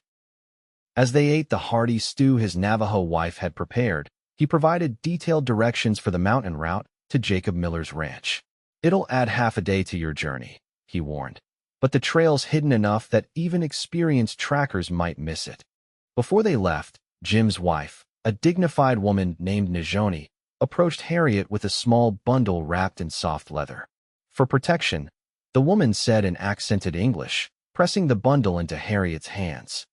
As they ate the hearty stew his Navajo wife had prepared, he provided detailed directions for the mountain route to Jacob Miller's ranch. It'll add half a day to your journey, he warned. But the trail's hidden enough that even experienced trackers might miss it. Before they left, Jim's wife, a dignified woman named Najoni, approached Harriet with a small bundle wrapped in soft leather. For protection, the woman said in accented English, pressing the bundle into Harriet's hands.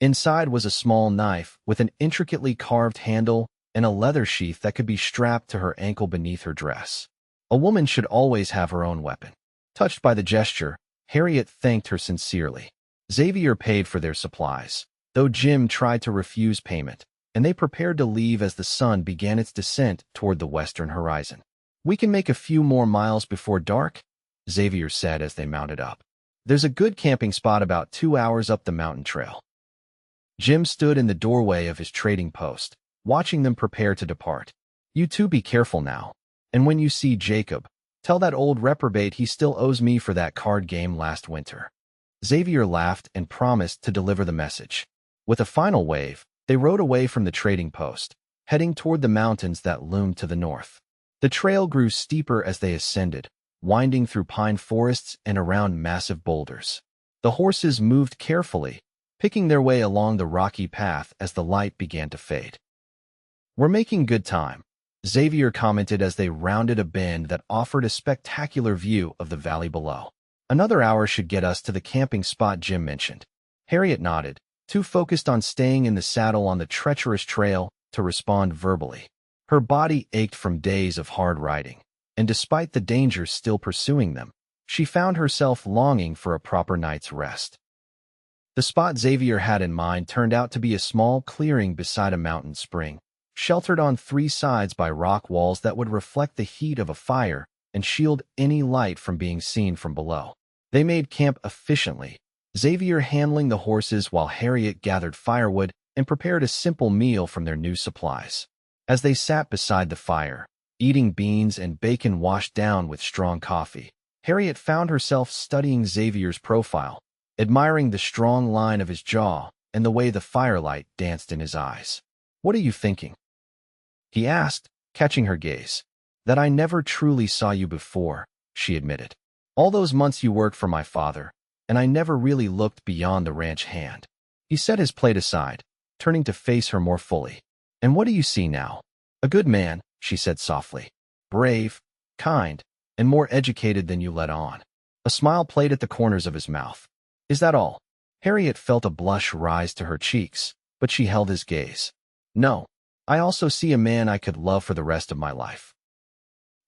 Inside was a small knife with an intricately carved handle and a leather sheath that could be strapped to her ankle beneath her dress. A woman should always have her own weapon. Touched by the gesture, Harriet thanked her sincerely. Xavier paid for their supplies, though Jim tried to refuse payment, and they prepared to leave as the sun began its descent toward the western horizon. We can make a few more miles before dark, Xavier said as they mounted up. There's a good camping spot about 2 hours up the mountain trail. Jim stood in the doorway of his trading post, watching them prepare to depart. You two be careful now, and when you see Jacob, tell that old reprobate he still owes me for that card game last winter. Xavier laughed and promised to deliver the message. With a final wave, they rode away from the trading post, heading toward the mountains that loomed to the north. The trail grew steeper as they ascended, winding through pine forests and around massive boulders. The horses moved carefully, picking their way along the rocky path as the light began to fade. We're making good time, Xavier commented as they rounded a bend that offered a spectacular view of the valley below. Another hour should get us to the camping spot Jim mentioned. Harriet nodded, too focused on staying in the saddle on the treacherous trail to respond verbally. Her body ached from days of hard riding, and despite the dangers still pursuing them, she found herself longing for a proper night's rest. The spot Xavier had in mind turned out to be a small clearing beside a mountain spring, sheltered on 3 sides by rock walls that would reflect the heat of a fire and shield any light from being seen from below. They made camp efficiently, Xavier handling the horses while Harriet gathered firewood and prepared a simple meal from their new supplies. As they sat beside the fire, eating beans and bacon washed down with strong coffee, Harriet found herself studying Xavier's profile, admiring the strong line of his jaw and the way the firelight danced in his eyes. What are you thinking? He asked, catching her gaze. That I never truly saw you before, she admitted. All those months you worked for my father, and I never really looked beyond the ranch hand." He set his plate aside, turning to face her more fully. "And what do you see now?" "A good man," she said softly. "Brave, kind, and more educated than you let on." A smile played at the corners of his mouth. "Is that all?" Harriet felt a blush rise to her cheeks, but she held his gaze. "No, I also see a man I could love for the rest of my life."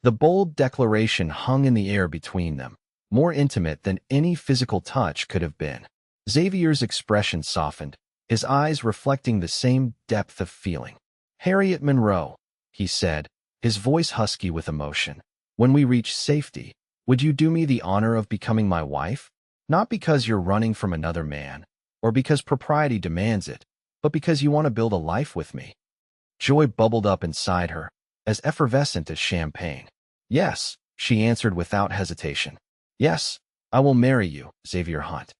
The bold declaration hung in the air between them, more intimate than any physical touch could have been. Xavier's expression softened, his eyes reflecting the same depth of feeling. "Harriet Monroe," he said, his voice husky with emotion, "when we reach safety, would you do me the honor of becoming my wife? Not because you're running from another man, or because propriety demands it, but because you want to build a life with me." Joy bubbled up inside her, as effervescent as champagne. "Yes," she answered without hesitation. "Yes, I will marry you, Xavier Hunt."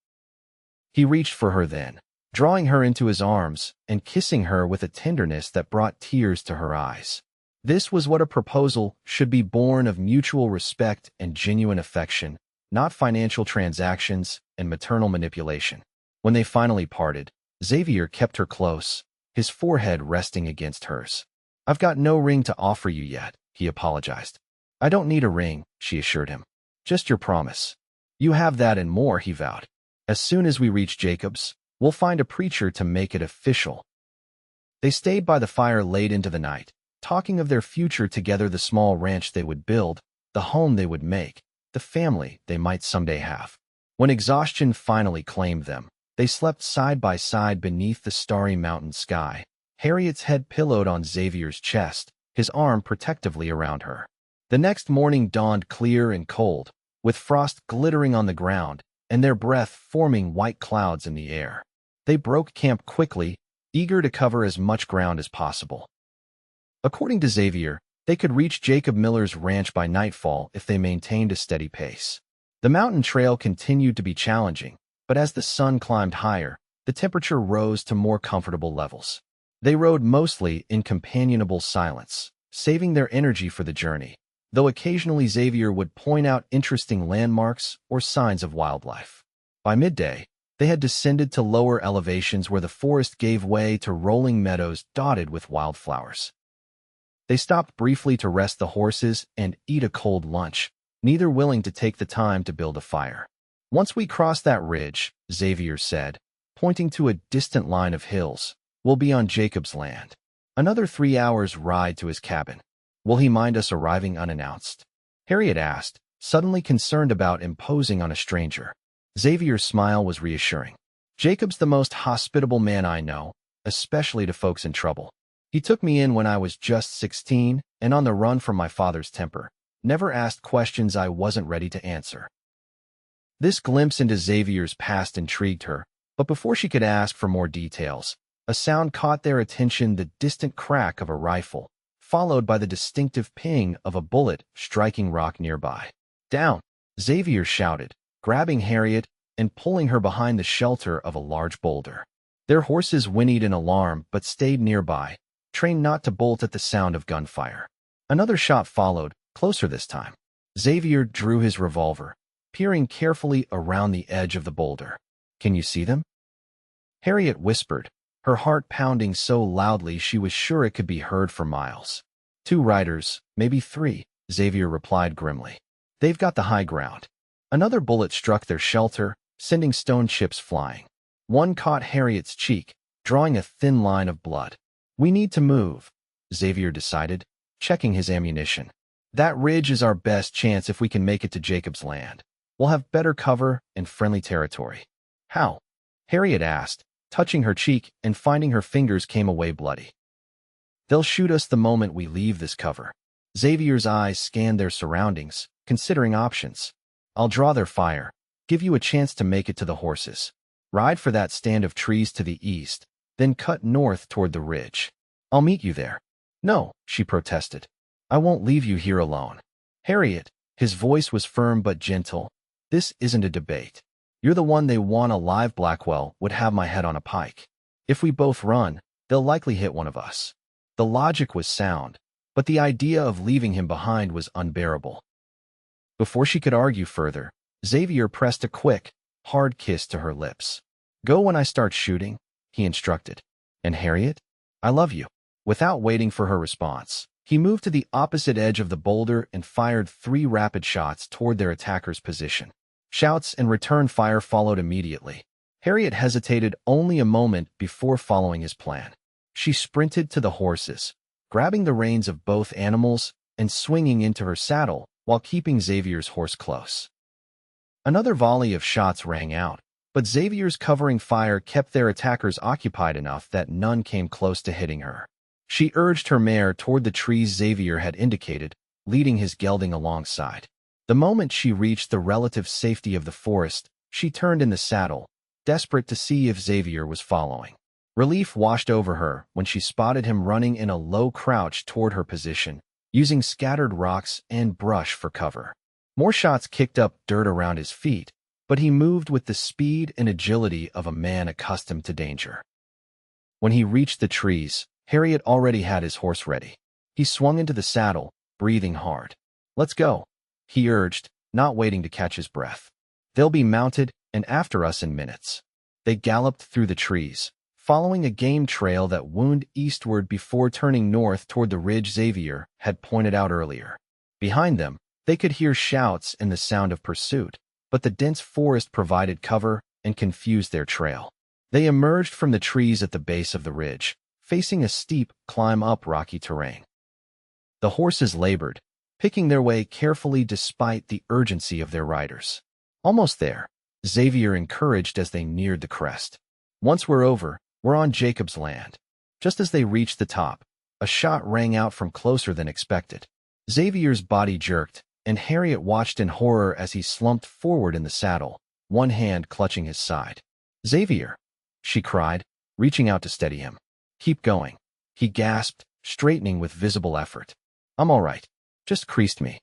He reached for her then, drawing her into his arms and kissing her with a tenderness that brought tears to her eyes. This was what a proposal should be, born of mutual respect and genuine affection, not financial transactions and maternal manipulation. When they finally parted, Xavier kept her close, his forehead resting against hers. "I've got no ring to offer you yet," he apologized. "I don't need a ring," she assured him. "Just your promise." "You have that and more," he vowed. "As soon as we reach Jacob's, we'll find a preacher to make it official." They stayed by the fire late into the night, talking of their future together, the small ranch they would build, the home they would make, the family they might someday have. When exhaustion finally claimed them, they slept side by side beneath the starry mountain sky, Harriet's head pillowed on Xavier's chest, his arm protectively around her. The next morning dawned clear and cold, with frost glittering on the ground and their breath forming white clouds in the air. They broke camp quickly, eager to cover as much ground as possible. According to Xavier, they could reach Jacob Miller's ranch by nightfall if they maintained a steady pace. The mountain trail continued to be challenging, but as the sun climbed higher, the temperature rose to more comfortable levels. They rode mostly in companionable silence, saving their energy for the journey, though occasionally Xavier would point out interesting landmarks or signs of wildlife. By midday, they had descended to lower elevations where the forest gave way to rolling meadows dotted with wildflowers. They stopped briefly to rest the horses and eat a cold lunch, neither willing to take the time to build a fire. "Once we cross that ridge," Xavier said, pointing to a distant line of hills, "we'll be on Jacob's land. Another 3 hours' ride to his cabin. Will he mind us arriving unannounced?" Harriet asked, suddenly concerned about imposing on a stranger. Xavier's smile was reassuring. "Jacob's the most hospitable man I know, especially to folks in trouble. He took me in when I was just 16 and on the run from my father's temper, never asked questions I wasn't ready to answer." This glimpse into Xavier's past intrigued her, but before she could ask for more details, a sound caught their attention, the distant crack of a rifle, followed by the distinctive ping of a bullet striking rock nearby. "Down!" Xavier shouted, grabbing Harriet and pulling her behind the shelter of a large boulder. Their horses whinnied in alarm but stayed nearby, trained not to bolt at the sound of gunfire. Another shot followed, closer this time. Xavier drew his revolver, peering carefully around the edge of the boulder. "Can you see them?" Harriet whispered, her heart pounding so loudly she was sure it could be heard for miles. "2 riders, maybe 3, Xavier replied grimly. "They've got the high ground." Another bullet struck their shelter, sending stone chips flying. One caught Harriet's cheek, drawing a thin line of blood. "We need to move," Xavier decided, checking his ammunition. "That ridge is our best chance if we can make it to Jacob's land. We'll have better cover and friendly territory." "How?" Harriet asked, touching her cheek and finding her fingers came away bloody. "They'll shoot us the moment we leave this cover." Xavier's eyes scanned their surroundings, considering options. "I'll draw their fire, give you a chance to make it to the horses. Ride for that stand of trees to the east, then cut north toward the ridge. I'll meet you there." "No," she protested. "I won't leave you here alone." "Harriet," his voice was firm but gentle, "this isn't a debate. You're the one they want alive. Blackwell would have my head on a pike. If we both run, they'll likely hit one of us." The logic was sound, but the idea of leaving him behind was unbearable. Before she could argue further, Xavier pressed a quick, hard kiss to her lips. "Go when I start shooting," he instructed. "And Harriet? I love you." Without waiting for her response, he moved to the opposite edge of the boulder and fired 3 rapid shots toward their attacker's position. Shouts and return fire followed immediately. Harriet hesitated only a moment before following his plan. She sprinted to the horses, grabbing the reins of both animals and swinging into her saddle while keeping Xavier's horse close. Another volley of shots rang out, but Xavier's covering fire kept their attackers occupied enough that none came close to hitting her. She urged her mare toward the trees Xavier had indicated, leading his gelding alongside. The moment she reached the relative safety of the forest, she turned in the saddle, desperate to see if Xavier was following. Relief washed over her when she spotted him running in a low crouch toward her position, using scattered rocks and brush for cover. More shots kicked up dirt around his feet, but he moved with the speed and agility of a man accustomed to danger. When he reached the trees, Harriet already had his horse ready. He swung into the saddle, breathing hard. "Let's go," he urged, not waiting to catch his breath. "They'll be mounted and after us in minutes." They galloped through the trees, following a game trail that wound eastward before turning north toward the ridge Xavier had pointed out earlier. Behind them, they could hear shouts and the sound of pursuit, but the dense forest provided cover and confused their trail. They emerged from the trees at the base of the ridge, facing a steep, climb-up rocky terrain. The horses labored, picking their way carefully despite the urgency of their riders. "Almost there," Xavier encouraged as they neared the crest. "Once we're over, we're on Jacob's land." Just as they reached the top, a shot rang out from closer than expected. Xavier's body jerked, and Harriet watched in horror as he slumped forward in the saddle, one hand clutching his side. "Xavier!" she cried, reaching out to steady him. "Keep going," he gasped, straightening with visible effort. "I'm all right. Just creased me."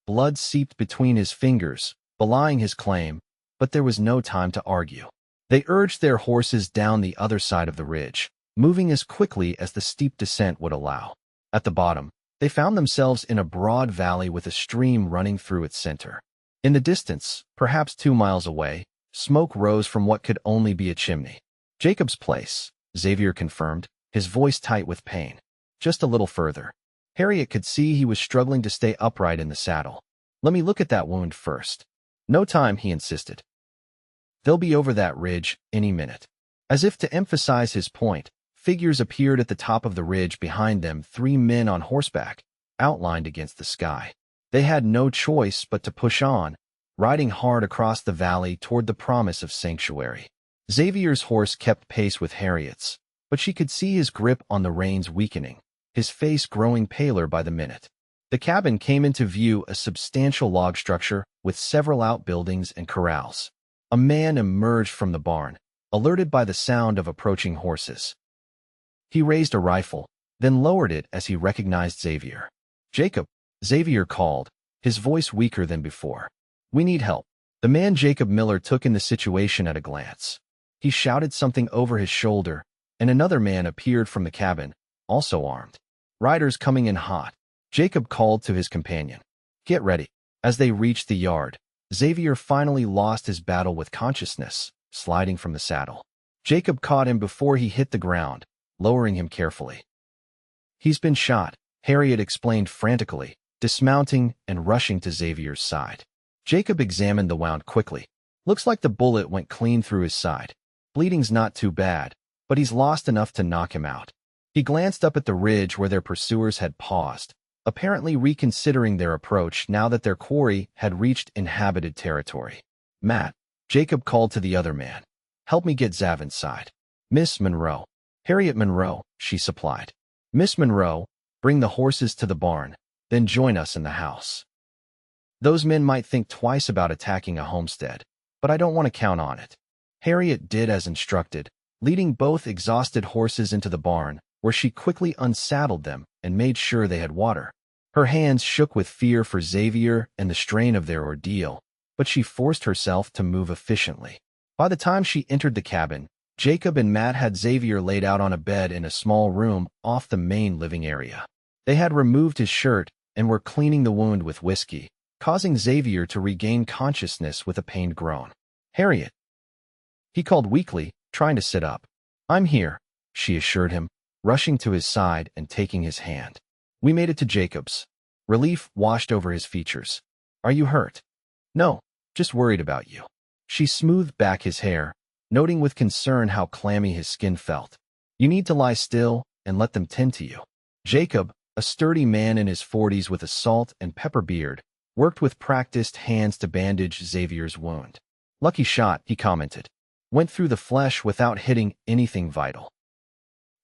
Blood seeped between his fingers, belying his claim, but there was no time to argue. They urged their horses down the other side of the ridge, moving as quickly as the steep descent would allow. At the bottom, they found themselves in a broad valley with a stream running through its center. In the distance, perhaps 2 miles away, smoke rose from what could only be a chimney. "Jacob's place," Xavier confirmed, his voice tight with pain. "Just a little further." Harriet could see he was struggling to stay upright in the saddle. "Let me look at that wound first." "No time," he insisted. "They'll be over that ridge any minute." As if to emphasize his point, figures appeared at the top of the ridge behind them, 3 men on horseback, outlined against the sky. They had no choice but to push on, riding hard across the valley toward the promise of sanctuary. Xavier's horse kept pace with Harriet's, but she could see his grip on the reins weakening, his face growing paler by the minute. The cabin came into view, a substantial log structure with several outbuildings and corrals. A man emerged from the barn, alerted by the sound of approaching horses. He raised a rifle, then lowered it as he recognized Xavier. "Jacob," Xavier called, his voice weaker than before. "We need help." The man Jacob Miller took in the situation at a glance. He shouted something over his shoulder, and another man appeared from the cabin, also armed. "Riders coming in hot," Jacob called to his companion. "Get ready." As they reached the yard, Xavier finally lost his battle with consciousness, sliding from the saddle. Jacob caught him before he hit the ground, lowering him carefully. "He's been shot," Harriet explained frantically, dismounting and rushing to Xavier's side. Jacob examined the wound quickly. "Looks like the bullet went clean through his side. Bleeding's not too bad, but he's lost enough to knock him out." He glanced up at the ridge where their pursuers had paused, apparently reconsidering their approach now that their quarry had reached inhabited territory. "Matt," Jacob called to the other man. "Help me get Zav inside." "Miss Monroe." "Harriet Monroe," she supplied. "Miss Monroe, bring the horses to the barn, then join us in the house." "Those men might think twice about attacking a homestead, but I don't want to count on it." Harriet did as instructed, leading both exhausted horses into the barn, where she quickly unsaddled them and made sure they had water. Her hands shook with fear for Xavier and the strain of their ordeal, but she forced herself to move efficiently. By the time she entered the cabin, Jacob and Matt had Xavier laid out on a bed in a small room off the main living area. They had removed his shirt and were cleaning the wound with whiskey, causing Xavier to regain consciousness with a pained groan. "Harriet," he called weakly, trying to sit up. "I'm here," she assured him, rushing to his side and taking his hand. "We made it to Jacob's." Relief washed over his features. "Are you hurt?" "No, just worried about you." She smoothed back his hair, noting with concern how clammy his skin felt. "You need to lie still and let them tend to you." Jacob, a sturdy man in his 40s with a salt and pepper beard, worked with practiced hands to bandage Xavier's wound. "Lucky shot," he commented. "Went through the flesh without hitting anything vital.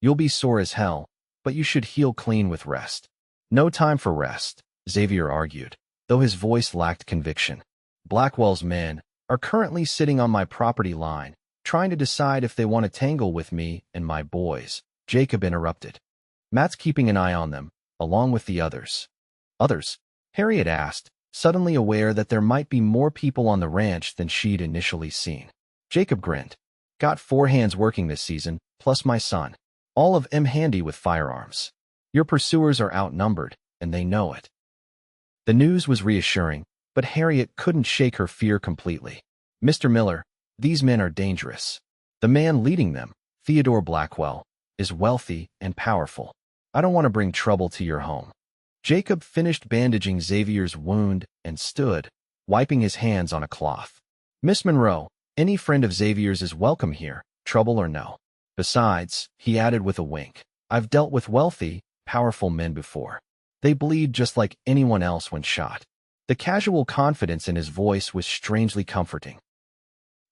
You'll be sore as hell, but you should heal clean with rest." "No time for rest," Xavier argued, though his voice lacked conviction. "Blackwell's men are currently sitting on my property line, trying to decide if they want to tangle with me and my boys," Jacob interrupted. "Matt's keeping an eye on them, along with the others." "Others?" Harriet asked, suddenly aware that there might be more people on the ranch than she'd initially seen. Jacob grinned. "Got 4 hands working this season, plus my son. All of 'em handy with firearms. Your pursuers are outnumbered, and they know it." The news was reassuring, but Harriet couldn't shake her fear completely. "Mr. Miller, these men are dangerous. The man leading them, Theodore Blackwell, is wealthy and powerful. I don't want to bring trouble to your home." Jacob finished bandaging Xavier's wound and stood, wiping his hands on a cloth. "Miss Monroe, any friend of Xavier's is welcome here, trouble or no. Besides," he added with a wink, "I've dealt with wealthy, powerful men before. They bleed just like anyone else when shot." The casual confidence in his voice was strangely comforting.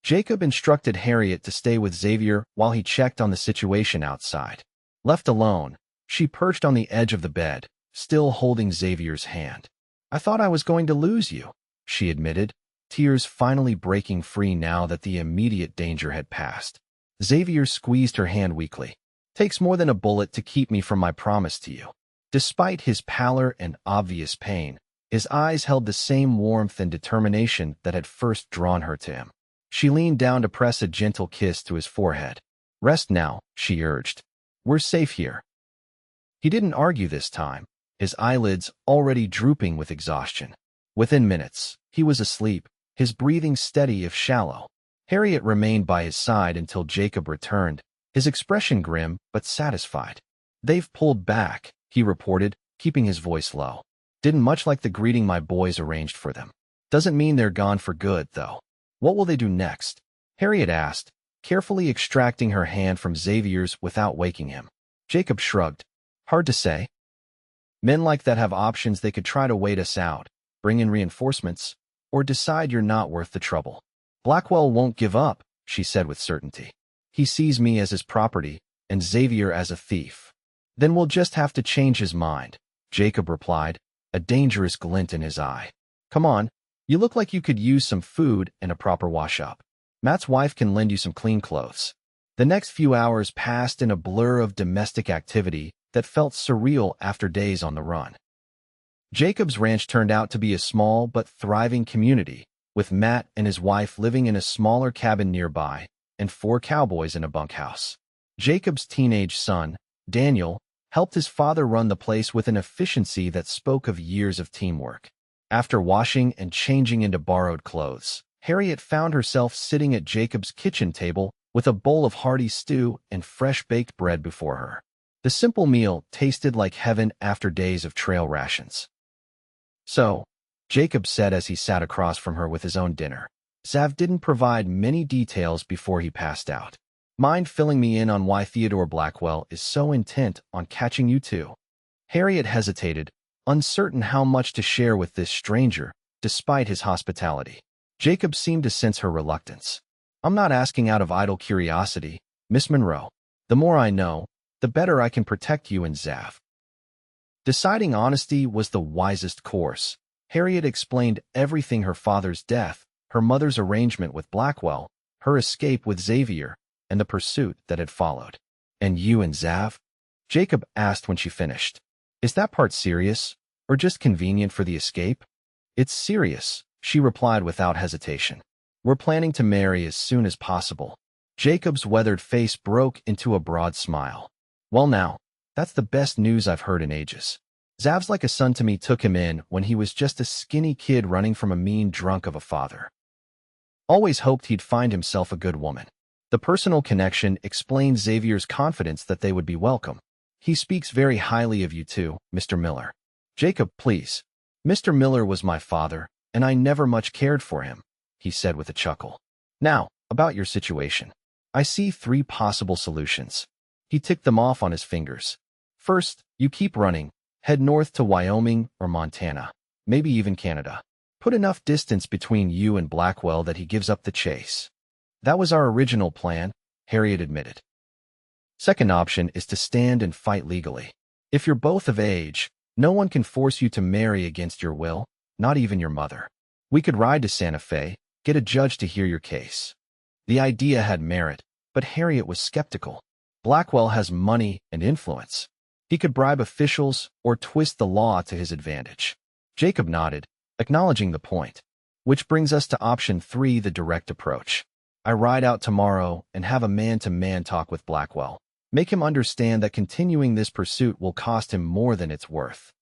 Jacob instructed Harriet to stay with Xavier while he checked on the situation outside. Left alone, she perched on the edge of the bed, still holding Xavier's hand. "I thought I was going to lose you," she admitted, tears finally breaking free now that the immediate danger had passed. Xavier squeezed her hand weakly. "Takes more than a bullet to keep me from my promise to you." Despite his pallor and obvious pain, his eyes held the same warmth and determination that had first drawn her to him. She leaned down to press a gentle kiss to his forehead. "Rest now," she urged. "We're safe here." He didn't argue this time, his eyelids already drooping with exhaustion. Within minutes, he was asleep, his breathing steady if shallow. Harriet remained by his side until Jacob returned, his expression grim but satisfied. "They've pulled back," he reported, keeping his voice low. "Didn't much like the greeting my boys arranged for them. Doesn't mean they're gone for good, though." "What will they do next?" Harriet asked, carefully extracting her hand from Xavier's without waking him. Jacob shrugged. "Hard to say. Men like that have options. They could try to wait us out, bring in reinforcements, or decide you're not worth the trouble." "Blackwell won't give up," she said with certainty. "He sees me as his property, and Xavier as a thief." "Then we'll just have to change his mind," Jacob replied, a dangerous glint in his eye. "Come on, you look like you could use some food and a proper wash-up. Matt's wife can lend you some clean clothes." The next few hours passed in a blur of domestic activity that felt surreal after days on the run. Jacob's ranch turned out to be a small but thriving community, with Matt and his wife living in a smaller cabin nearby and 4 cowboys in a bunkhouse. Jacob's teenage son, Daniel, helped his father run the place with an efficiency that spoke of years of teamwork. After washing and changing into borrowed clothes, Harriet found herself sitting at Jacob's kitchen table with a bowl of hearty stew and fresh-baked bread before her. The simple meal tasted like heaven after days of trail rations. "So," Jacob said as he sat across from her with his own dinner. Xav didn't provide many details before he passed out. "Mind filling me in on why Theodore Blackwell is so intent on catching you too?" Harriet hesitated, uncertain how much to share with this stranger, despite his hospitality. Jacob seemed to sense her reluctance. "I'm not asking out of idle curiosity, Miss Monroe. The more I know, the better I can protect you and Xav." Deciding honesty was the wisest course, Harriet explained everything: her father's death, her mother's arrangement with Blackwell, her escape with Xavier, and the pursuit that had followed. "And you and Xav?" Jacob asked when she finished. "Is that part serious, or just convenient for the escape?" "It's serious," she replied without hesitation. "We're planning to marry as soon as possible." Jacob's weathered face broke into a broad smile. "Well now, that's the best news I've heard in ages." Zav's like a son to me took him in when he was just a skinny kid running from a mean drunk of a father. Always hoped he'd find himself a good woman. The personal connection explained Xavier's confidence that they would be welcome. He speaks very highly of you too, Mr. Miller. Jacob, please. Mr. Miller was my father, and I never much cared for him, he said with a chuckle. Now, about your situation. I see 3 possible solutions. He ticked them off on his fingers. First, you keep running. Head north to Wyoming or Montana, maybe even Canada. Put enough distance between you and Blackwell that he gives up the chase. That was our original plan, Harriet admitted. Second option is to stand and fight legally. If you're both of age, no one can force you to marry against your will, not even your mother. We could ride to Santa Fe, get a judge to hear your case. The idea had merit, but Harriet was skeptical. Blackwell has money and influence. He could bribe officials or twist the law to his advantage. Jacob nodded, acknowledging the point. Which brings us to option 3, the direct approach. I ride out tomorrow and have a man-to-man talk with Blackwell. Make him understand that continuing this pursuit will cost him more than it's worth.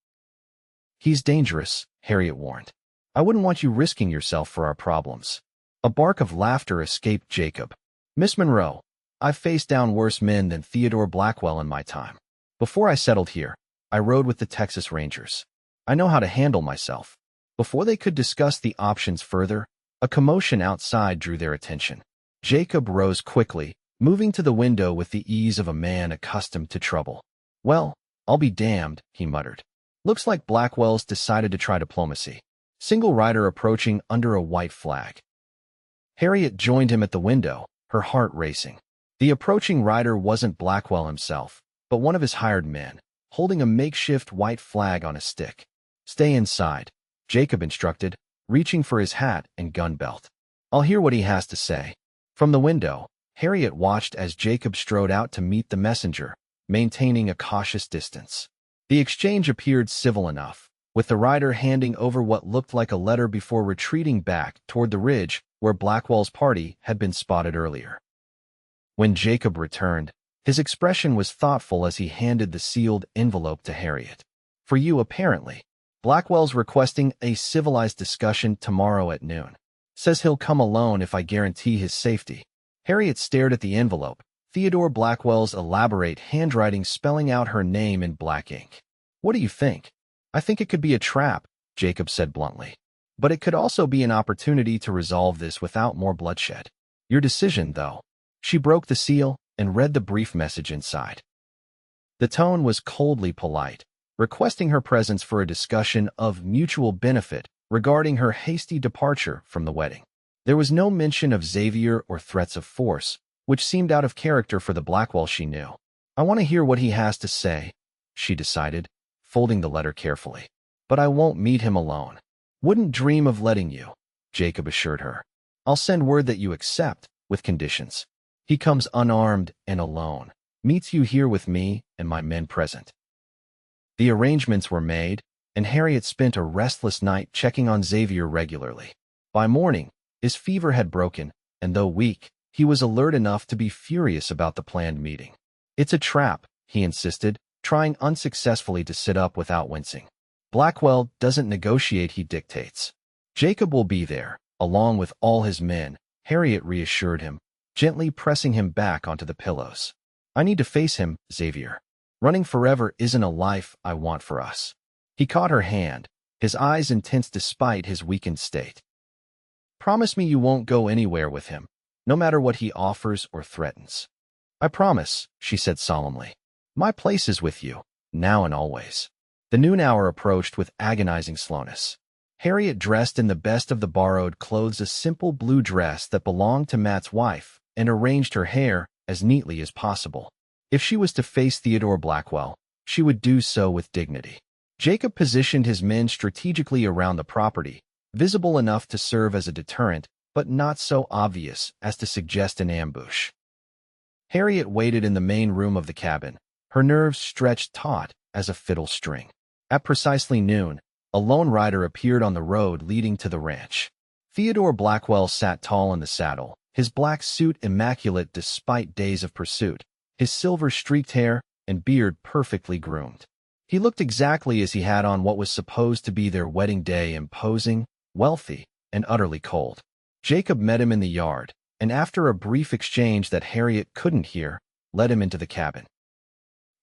He's dangerous, Harriet warned. I wouldn't want you risking yourself for our problems. A bark of laughter escaped Jacob. Miss Monroe, I've faced down worse men than Theodore Blackwell in my time. Before I settled here, I rode with the Texas Rangers. I know how to handle myself. Before they could discuss the options further, a commotion outside drew their attention. Jacob rose quickly, moving to the window with the ease of a man accustomed to trouble. Well, I'll be damned, he muttered. Looks like Blackwell's decided to try diplomacy. Single rider approaching under a white flag. Harriet joined him at the window, her heart racing. The approaching rider wasn't Blackwell himself, but one of his hired men, holding a makeshift white flag on a stick. Stay inside, Jacob instructed, reaching for his hat and gun belt. I'll hear what he has to say. From the window, Harriet watched as Jacob strode out to meet the messenger, maintaining a cautious distance. The exchange appeared civil enough, with the rider handing over what looked like a letter before retreating back toward the ridge where Blackwell's party had been spotted earlier. When Jacob returned, his expression was thoughtful as he handed the sealed envelope to Harriet. For you, apparently. Blackwell's requesting a civilized discussion tomorrow at noon. Says he'll come alone if I guarantee his safety. Harriet stared at the envelope, Theodore Blackwell's elaborate handwriting spelling out her name in black ink. What do you think? I think it could be a trap, Jacob said bluntly. But it could also be an opportunity to resolve this without more bloodshed. Your decision, though. She broke the seal and read the brief message inside. The tone was coldly polite, requesting her presence for a discussion of mutual benefit regarding her hasty departure from the wedding. There was no mention of Xavier or threats of force, which seemed out of character for the Blackwell she knew. I want to hear what he has to say, she decided, folding the letter carefully. But I won't meet him alone. Wouldn't dream of letting you, Jacob assured her. I'll send word that you accept, with conditions. He comes unarmed and alone, meets you here with me and my men present. The arrangements were made, and Harriet spent a restless night checking on Xavier regularly. By morning, his fever had broken, and though weak, he was alert enough to be furious about the planned meeting. It's a trap, he insisted, trying unsuccessfully to sit up without wincing. Blackwell doesn't negotiate, he dictates. Jacob will be there, along with all his men, Harriet reassured him, gently pressing him back onto the pillows. I need to face him, Xavier. Running forever isn't a life I want for us. He caught her hand, his eyes intense despite his weakened state. Promise me you won't go anywhere with him, no matter what he offers or threatens. I promise, she said solemnly. My place is with you, now and always. The noon hour approached with agonizing slowness. Harriet dressed in the best of the borrowed clothes, a simple blue dress that belonged to Matt's wife, and arranged her hair as neatly as possible. If she was to face Theodore Blackwell, she would do so with dignity. Jacob positioned his men strategically around the property, visible enough to serve as a deterrent, but not so obvious as to suggest an ambush. Harriet waited in the main room of the cabin, her nerves stretched taut as a fiddle string. At precisely noon, a lone rider appeared on the road leading to the ranch. Theodore Blackwell sat tall in the saddle, his black suit immaculate despite days of pursuit, his silver-streaked hair and beard perfectly groomed. He looked exactly as he had on what was supposed to be their wedding day, imposing, wealthy, and utterly cold. Jacob met him in the yard, and after a brief exchange that Harriet couldn't hear, led him into the cabin.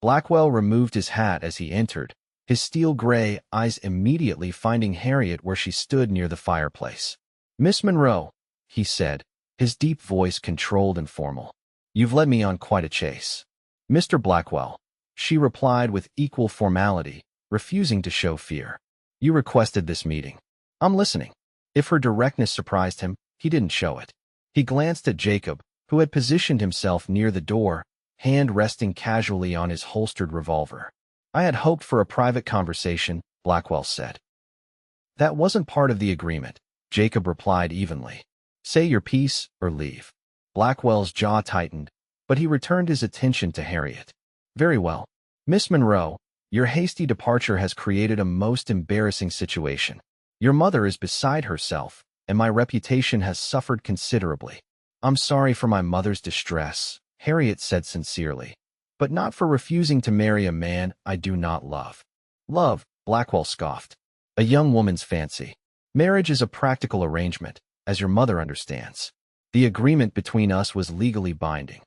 Blackwell removed his hat as he entered, his steel-gray eyes immediately finding Harriet where she stood near the fireplace. "Miss Monroe," he said, his deep voice controlled and formal. "You've led me on quite a chase." "Mr. Blackwell," she replied with equal formality, refusing to show fear. "You requested this meeting. I'm listening." If her directness surprised him, he didn't show it. He glanced at Jacob, who had positioned himself near the door, hand resting casually on his holstered revolver. "I had hoped for a private conversation," Blackwell said. "That wasn't part of the agreement," Jacob replied evenly. "Say your piece or leave." Blackwell's jaw tightened, but he returned his attention to Harriet. "Very well. Miss Monroe, your hasty departure has created a most embarrassing situation. Your mother is beside herself, and my reputation has suffered considerably. I'm sorry for my mother's distress," Harriet said sincerely, "but not for refusing to marry a man I do not love." "Love," Blackwell scoffed. "A young woman's fancy. Marriage is a practical arrangement, as your mother understands. The agreement between us was legally binding."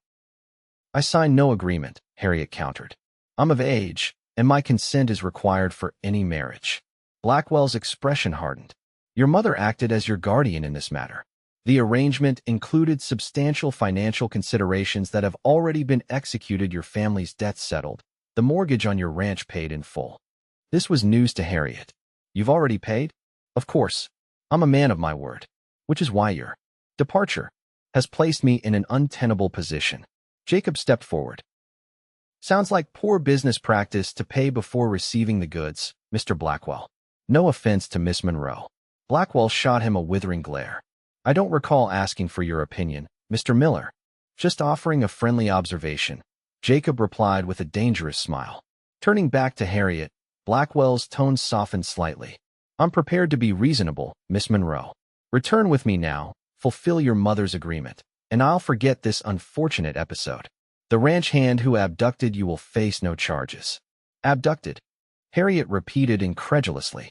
"I signed no agreement," Harriet countered. "I'm of age, and my consent is required for any marriage." Blackwell's expression hardened. "Your mother acted as your guardian in this matter. The arrangement included substantial financial considerations that have already been executed, your family's debts settled, the mortgage on your ranch paid in full." This was news to Harriet. "You've already paid?" "Of course. I'm a man of my word. Which is why your departure has placed me in an untenable position." Jacob stepped forward. "Sounds like poor business practice to pay before receiving the goods, Mr. Blackwell. No offense to Miss Monroe." Blackwell shot him a withering glare. "I don't recall asking for your opinion, Mr. Miller. Just offering a friendly observation," Jacob replied with a dangerous smile. Turning back to Harriet, Blackwell's tone softened slightly. "I'm prepared to be reasonable, Miss Monroe. Return with me now, fulfill your mother's agreement, and I'll forget this unfortunate episode. The ranch hand who abducted you will face no charges." "Abducted?" Harriet repeated incredulously.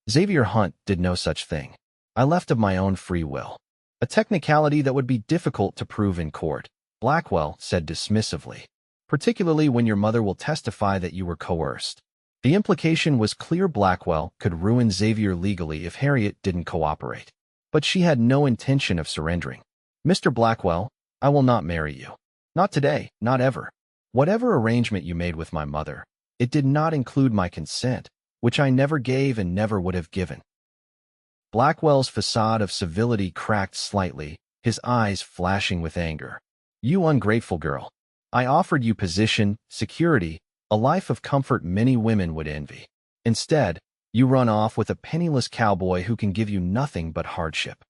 "Xavier Hunt did no such thing. I left of my own free will. A technicality that would be difficult to prove in court," Blackwell said dismissively, "particularly when your mother will testify that you were coerced." The implication was clear. Blackwell could ruin Xavier legally if Harriet didn't cooperate. But she had no intention of surrendering. "Mr. Blackwell, I will not marry you. Not today, not ever. Whatever arrangement you made with my mother, it did not include my consent, which I never gave and never would have given." Blackwell's facade of civility cracked slightly, his eyes flashing with anger. "You ungrateful girl. I offered you position, security, a life of comfort many women would envy. Instead, you run off with a penniless cowboy who can give you nothing but hardship."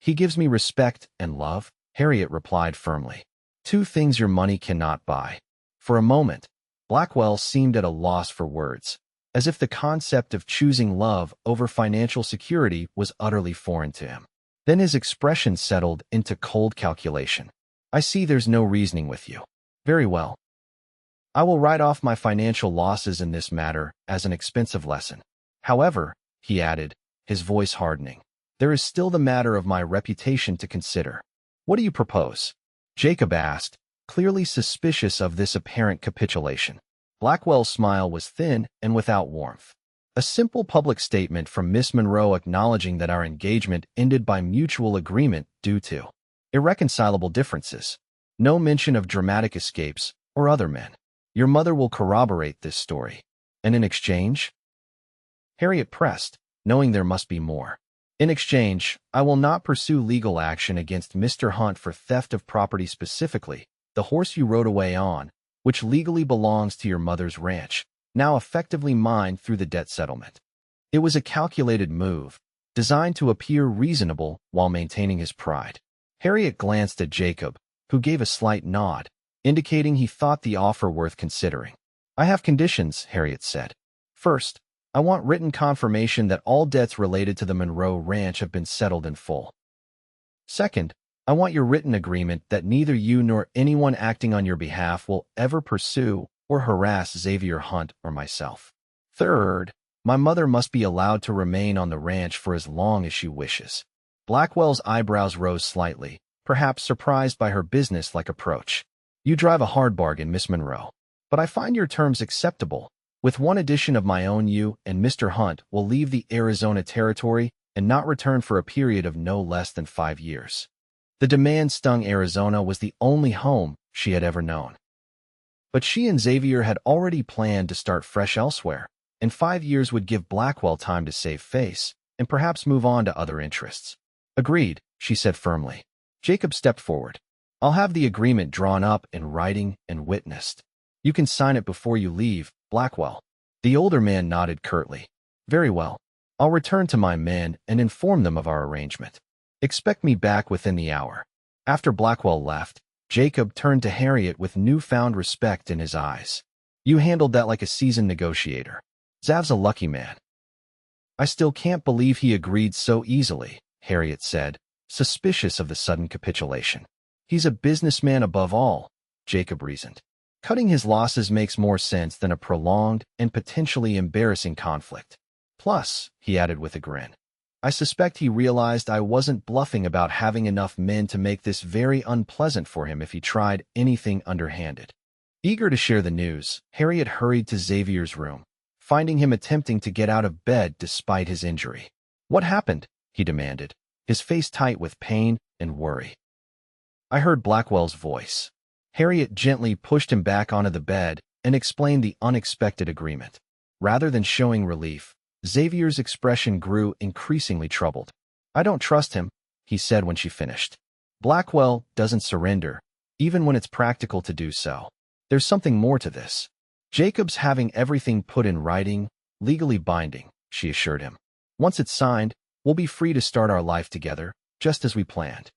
"He gives me respect and love," Harriet replied firmly. "Two things your money cannot buy." For a moment, Blackwell seemed at a loss for words, as if the concept of choosing love over financial security was utterly foreign to him. Then his expression settled into cold calculation. "I see there's no reasoning with you. Very well. I will write off my financial losses in this matter as an expensive lesson. However," he added, his voice hardening, "there is still the matter of my reputation to consider." "What do you propose?" Jacob asked, clearly suspicious of this apparent capitulation. Blackwell's smile was thin and without warmth. "A simple public statement from Miss Monroe acknowledging that our engagement ended by mutual agreement due to irreconcilable differences. No mention of dramatic escapes or other men. Your mother will corroborate this story. And in exchange?" Harriet pressed, knowing there must be more. "In exchange, I will not pursue legal action against Mr. Hunt for theft of property, specifically the horse you rode away on, which legally belongs to your mother's ranch, now effectively mine through the debt settlement." It was a calculated move, designed to appear reasonable while maintaining his pride. Harriet glanced at Jacob, who gave a slight nod, indicating he thought the offer worth considering. "I have conditions," Harriet said. "First, I want written confirmation that all debts related to the Monroe Ranch have been settled in full. Second, I want your written agreement that neither you nor anyone acting on your behalf will ever pursue or harass Xavier Hunt or myself. Third, my mother must be allowed to remain on the ranch for as long as she wishes. Blackwell's eyebrows rose slightly, perhaps surprised by her business-like approach. You drive a hard bargain, Miss Monroe. But I find your terms acceptable. With one addition of my own, you and Mr. Hunt will leave the Arizona Territory and not return for a period of no less than 5 years. The demand stung. Arizona was the only home she had ever known. But she and Xavier had already planned to start fresh elsewhere, and 5 years would give Blackwell time to save face and perhaps move on to other interests. Agreed, she said firmly. Jacob stepped forward. I'll have the agreement drawn up in writing and witnessed. You can sign it before you leave, Blackwell. The older man nodded curtly. Very well. I'll return to my men and inform them of our arrangement. Expect me back within the hour. After Blackwell left, Jacob turned to Harriet with newfound respect in his eyes. You handled that like a seasoned negotiator. Zav's a lucky man. I still can't believe he agreed so easily, Harriet said, suspicious of the sudden capitulation. He's a businessman above all, Jacob reasoned. Cutting his losses makes more sense than a prolonged and potentially embarrassing conflict. Plus, he added with a grin, I suspect he realized I wasn't bluffing about having enough men to make this very unpleasant for him if he tried anything underhanded. Eager to share the news, Harriet hurried to Xavier's room, finding him attempting to get out of bed despite his injury. What happened? He demanded, his face tight with pain and worry. I heard Blackwell's voice. Harriet gently pushed him back onto the bed and explained the unexpected agreement. Rather than showing relief, Xavier's expression grew increasingly troubled. I don't trust him, he said when she finished. Blackwell doesn't surrender, even when it's practical to do so. There's something more to this. Jacob's having everything put in writing, legally binding, she assured him. Once it's signed, we'll be free to start our life together, just as we planned.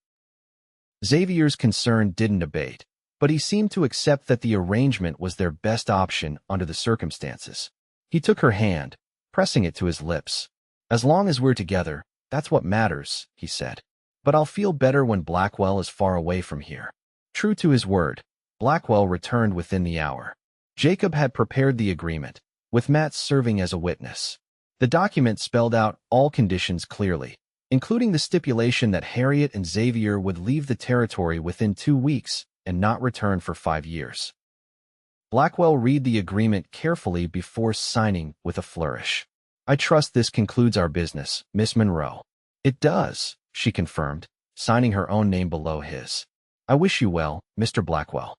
Xavier's concern didn't abate, but he seemed to accept that the arrangement was their best option under the circumstances. He took her hand, pressing it to his lips. As long as we're together, that's what matters, he said. But I'll feel better when Blackwell is far away from here. True to his word, Blackwell returned within the hour. Jacob had prepared the agreement, with Matt serving as a witness. The document spelled out all conditions clearly, including the stipulation that Harriet and Xavier would leave the territory within 2 weeks and not return for 5 years. Blackwell read the agreement carefully before signing with a flourish. I trust this concludes our business, Miss Monroe. It does, she confirmed, signing her own name below his. I wish you well, Mr. Blackwell.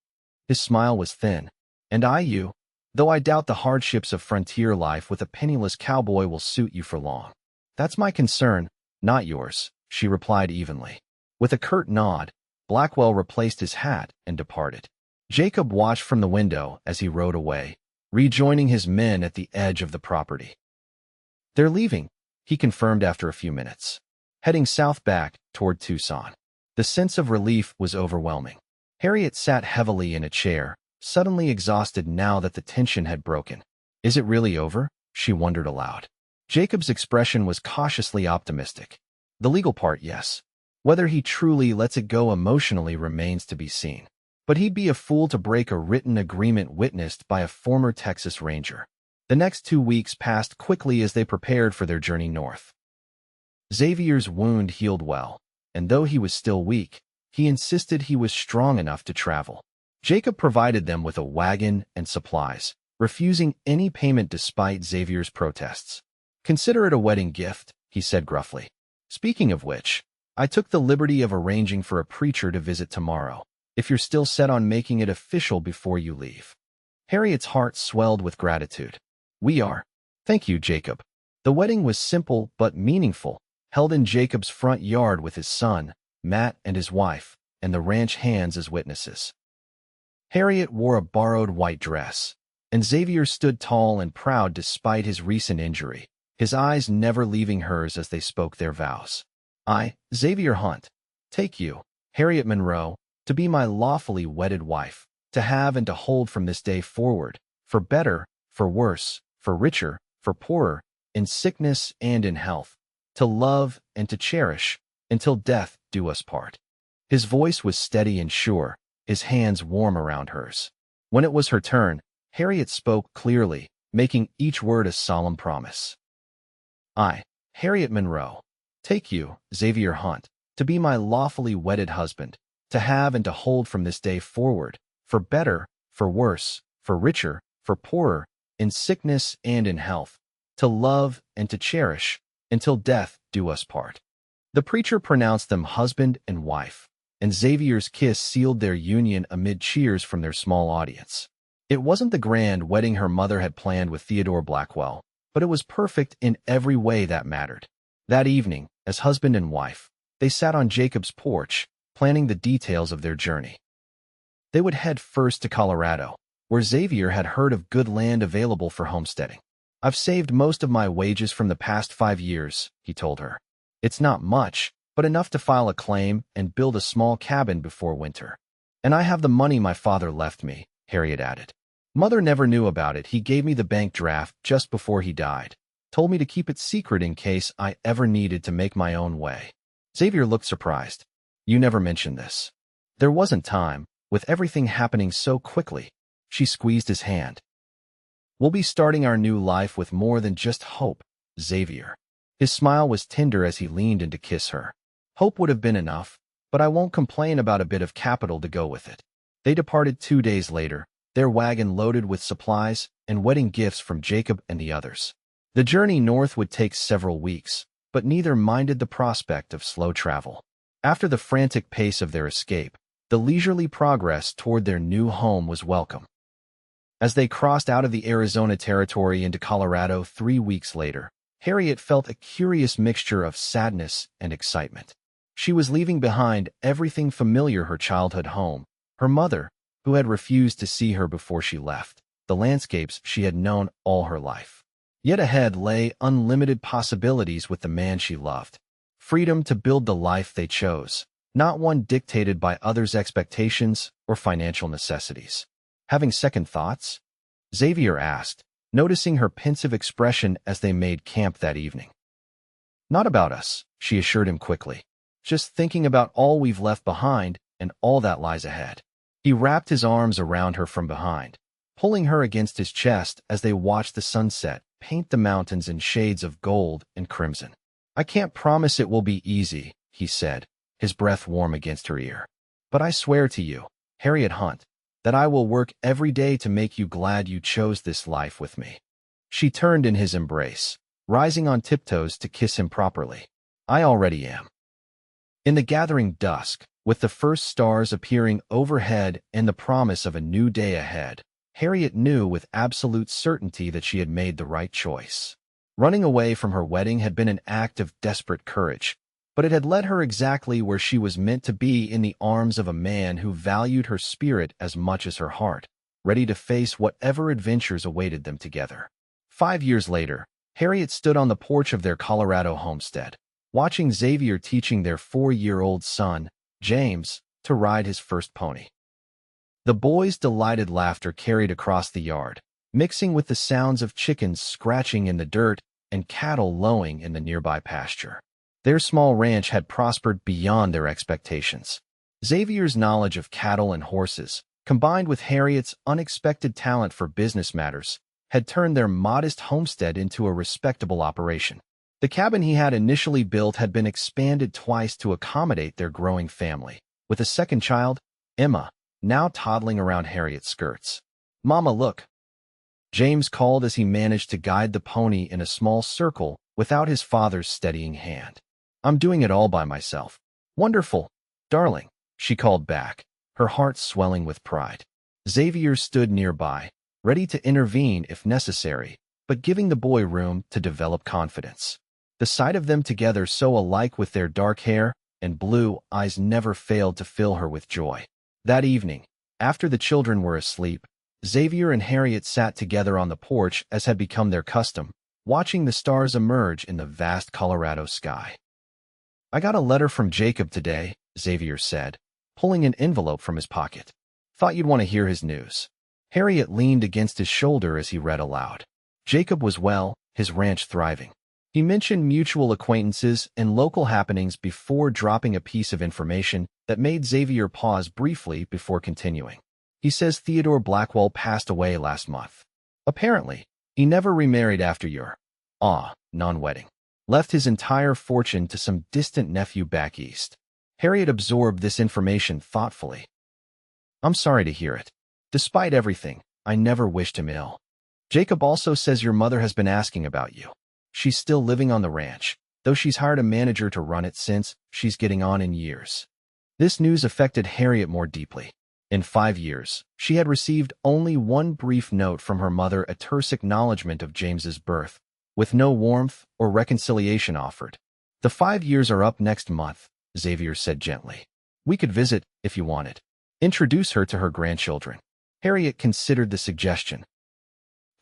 His smile was thin. And I you, though I doubt the hardships of frontier life with a penniless cowboy will suit you for long. That's my concern, not yours, she replied evenly. With a curt nod, Blackwell replaced his hat and departed. Jacob watched from the window as he rode away, rejoining his men at the edge of the property. They're leaving, he confirmed after a few minutes, heading south back toward Tucson. The sense of relief was overwhelming. Harriet sat heavily in a chair, suddenly exhausted now that the tension had broken. Is it really over? She wondered aloud. Jacob's expression was cautiously optimistic. The legal part, yes. Whether he truly lets it go emotionally remains to be seen. But he'd be a fool to break a written agreement witnessed by a former Texas Ranger. The next 2 weeks passed quickly as they prepared for their journey north. Xavier's wound healed well, and though he was still weak, he insisted he was strong enough to travel. Jacob provided them with a wagon and supplies, refusing any payment despite Xavier's protests. Consider it a wedding gift, he said gruffly. Speaking of which, I took the liberty of arranging for a preacher to visit tomorrow, if you're still set on making it official before you leave. Harriet's heart swelled with gratitude. We are. Thank you, Jacob. The wedding was simple but meaningful, held in Jacob's front yard with his son, Matt, and his wife, and the ranch hands as witnesses. Harriet wore a borrowed white dress, and Xavier stood tall and proud despite his recent injury, his eyes never leaving hers as they spoke their vows. I, Xavier Hunt, take you, Harriet Monroe, to be my lawfully wedded wife, to have and to hold from this day forward, for better, for worse, for richer, for poorer, in sickness and in health, to love and to cherish, until death do us part. His voice was steady and sure, his hands warm around hers. When it was her turn, Harriet spoke clearly, making each word a solemn promise. I, Harriet Monroe, take you, Xavier Hunt, to be my lawfully wedded husband, to have and to hold from this day forward, for better, for worse, for richer, for poorer, in sickness and in health, to love and to cherish, until death do us part. The preacher pronounced them husband and wife, and Xavier's kiss sealed their union amid cheers from their small audience. It wasn't the grand wedding her mother had planned with Theodore Blackwell, but it was perfect in every way that mattered. That evening, as husband and wife, they sat on Jacob's porch, planning the details of their journey. They would head first to Colorado, where Xavier had heard of good land available for homesteading. I've saved most of my wages from the past 5 years, he told her. It's not much, but enough to file a claim and build a small cabin before winter. And I have the money my father left me, Harriet added. Mother never knew about it. He gave me the bank draft just before he died. Told me to keep it secret in case I ever needed to make my own way. Xavier looked surprised. You never mentioned this. There wasn't time, with everything happening so quickly. She squeezed his hand. We'll be starting our new life with more than just hope, Xavier. His smile was tender as he leaned in to kiss her. Hope would have been enough, but I won't complain about a bit of capital to go with it. They departed 2 days later, their wagon loaded with supplies and wedding gifts from Jacob and the others. The journey north would take several weeks, but neither minded the prospect of slow travel. After the frantic pace of their escape, the leisurely progress toward their new home was welcome. As they crossed out of the Arizona territory into Colorado 3 weeks later, Harriet felt a curious mixture of sadness and excitement. She was leaving behind everything familiar: her childhood home, her mother, who had refused to see her before she left, the landscapes she had known all her life. Yet ahead lay unlimited possibilities with the man she loved. Freedom to build the life they chose, not one dictated by others' expectations or financial necessities. Having second thoughts? Xavier asked, noticing her pensive expression as they made camp that evening. Not about us, she assured him quickly. Just thinking about all we've left behind and all that lies ahead. He wrapped his arms around her from behind, pulling her against his chest as they watched the sunset paint the mountains in shades of gold and crimson. I can't promise it will be easy, he said, his breath warm against her ear. But I swear to you, Harriet Hunt, that I will work every day to make you glad you chose this life with me. She turned in his embrace, rising on tiptoes to kiss him properly. I already am. In the gathering dusk, with the first stars appearing overhead and the promise of a new day ahead, Harriet knew with absolute certainty that she had made the right choice. Running away from her wedding had been an act of desperate courage, but it had led her exactly where she was meant to be, in the arms of a man who valued her spirit as much as her heart, ready to face whatever adventures awaited them together. 5 years later, Harriet stood on the porch of their Colorado homestead, watching Xavier teaching their 4-year-old son, James, to ride his first pony. The boy's delighted laughter carried across the yard, mixing with the sounds of chickens scratching in the dirt and cattle lowing in the nearby pasture. Their small ranch had prospered beyond their expectations. Xavier's knowledge of cattle and horses, combined with Harriet's unexpected talent for business matters, had turned their modest homestead into a respectable operation. The cabin he had initially built had been expanded twice to accommodate their growing family, with a second child, Emma, now toddling around Harriet's skirts. "Mama, look," James called as he managed to guide the pony in a small circle without his father's steadying hand. "I'm doing it all by myself." "Wonderful, darling," she called back, her heart swelling with pride. Xavier stood nearby, ready to intervene if necessary, but giving the boy room to develop confidence. The sight of them together, so alike with their dark hair and blue eyes, never failed to fill her with joy. That evening, after the children were asleep, Xavier and Harriet sat together on the porch as had become their custom, watching the stars emerge in the vast Colorado sky. "I got a letter from Jacob today," Xavier said, pulling an envelope from his pocket. "Thought you'd want to hear his news." Harriet leaned against his shoulder as he read aloud. Jacob was well, his ranch thriving. He mentioned mutual acquaintances and local happenings before dropping a piece of information that made Xavier pause briefly before continuing. He says Theodore Blackwell passed away last month. Apparently, he never remarried after your non-wedding. Left his entire fortune to some distant nephew back east. Harriet absorbed this information thoughtfully. I'm sorry to hear it. Despite everything, I never wished him ill. Jacob also says your mother has been asking about you. She's still living on the ranch, though she's hired a manager to run it since she's getting on in years. This news affected Harriet more deeply. In 5 years, she had received only one brief note from her mother, a terse acknowledgement of James's birth, with no warmth or reconciliation offered. The 5 years are up next month, Xavier said gently. We could visit, if you wanted. Introduce her to her grandchildren. Harriet considered the suggestion.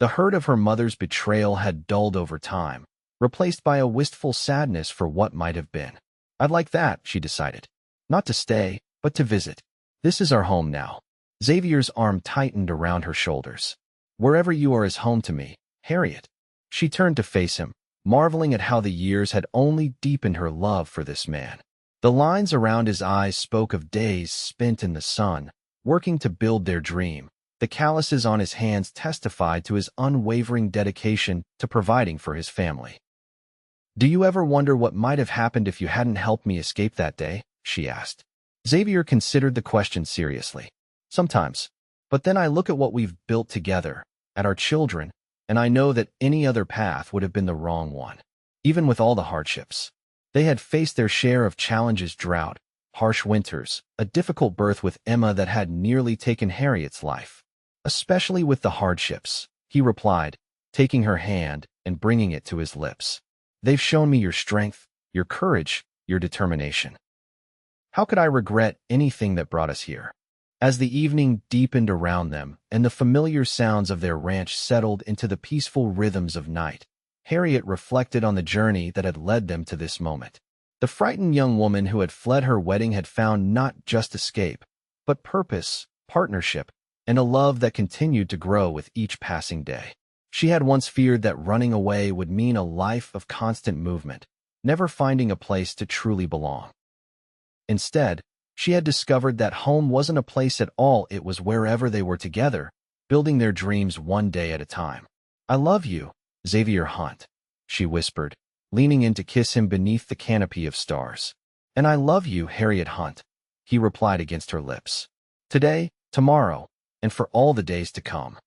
The hurt of her mother's betrayal had dulled over time, replaced by a wistful sadness for what might have been. I'd like that, she decided. Not to stay, but to visit. This is our home now. Xavier's arm tightened around her shoulders. Wherever you are is home to me, Harriet. She turned to face him, marveling at how the years had only deepened her love for this man. The lines around his eyes spoke of days spent in the sun, working to build their dream. The calluses on his hands testified to his unwavering dedication to providing for his family. Do you ever wonder what might have happened if you hadn't helped me escape that day? She asked. Xavier considered the question seriously. Sometimes. But then I look at what we've built together, at our children, and I know that any other path would have been the wrong one. Even with all the hardships. They had faced their share of challenges: drought, harsh winters, a difficult birth with Emma that had nearly taken Harriet's life. Especially with the hardships, he replied, taking her hand and bringing it to his lips. They've shown me your strength, your courage, your determination. How could I regret anything that brought us here? As the evening deepened around them and the familiar sounds of their ranch settled into the peaceful rhythms of night, Harriet reflected on the journey that had led them to this moment. The frightened young woman who had fled her wedding had found not just escape, but purpose, partnership, and a love that continued to grow with each passing day. She had once feared that running away would mean a life of constant movement, never finding a place to truly belong. Instead, she had discovered that home wasn't a place at all, it was wherever they were together, building their dreams one day at a time. I love you, Xavier Hunt, she whispered, leaning in to kiss him beneath the canopy of stars. And I love you, Harriet Hunt, he replied against her lips. Today, tomorrow, and for all the days to come.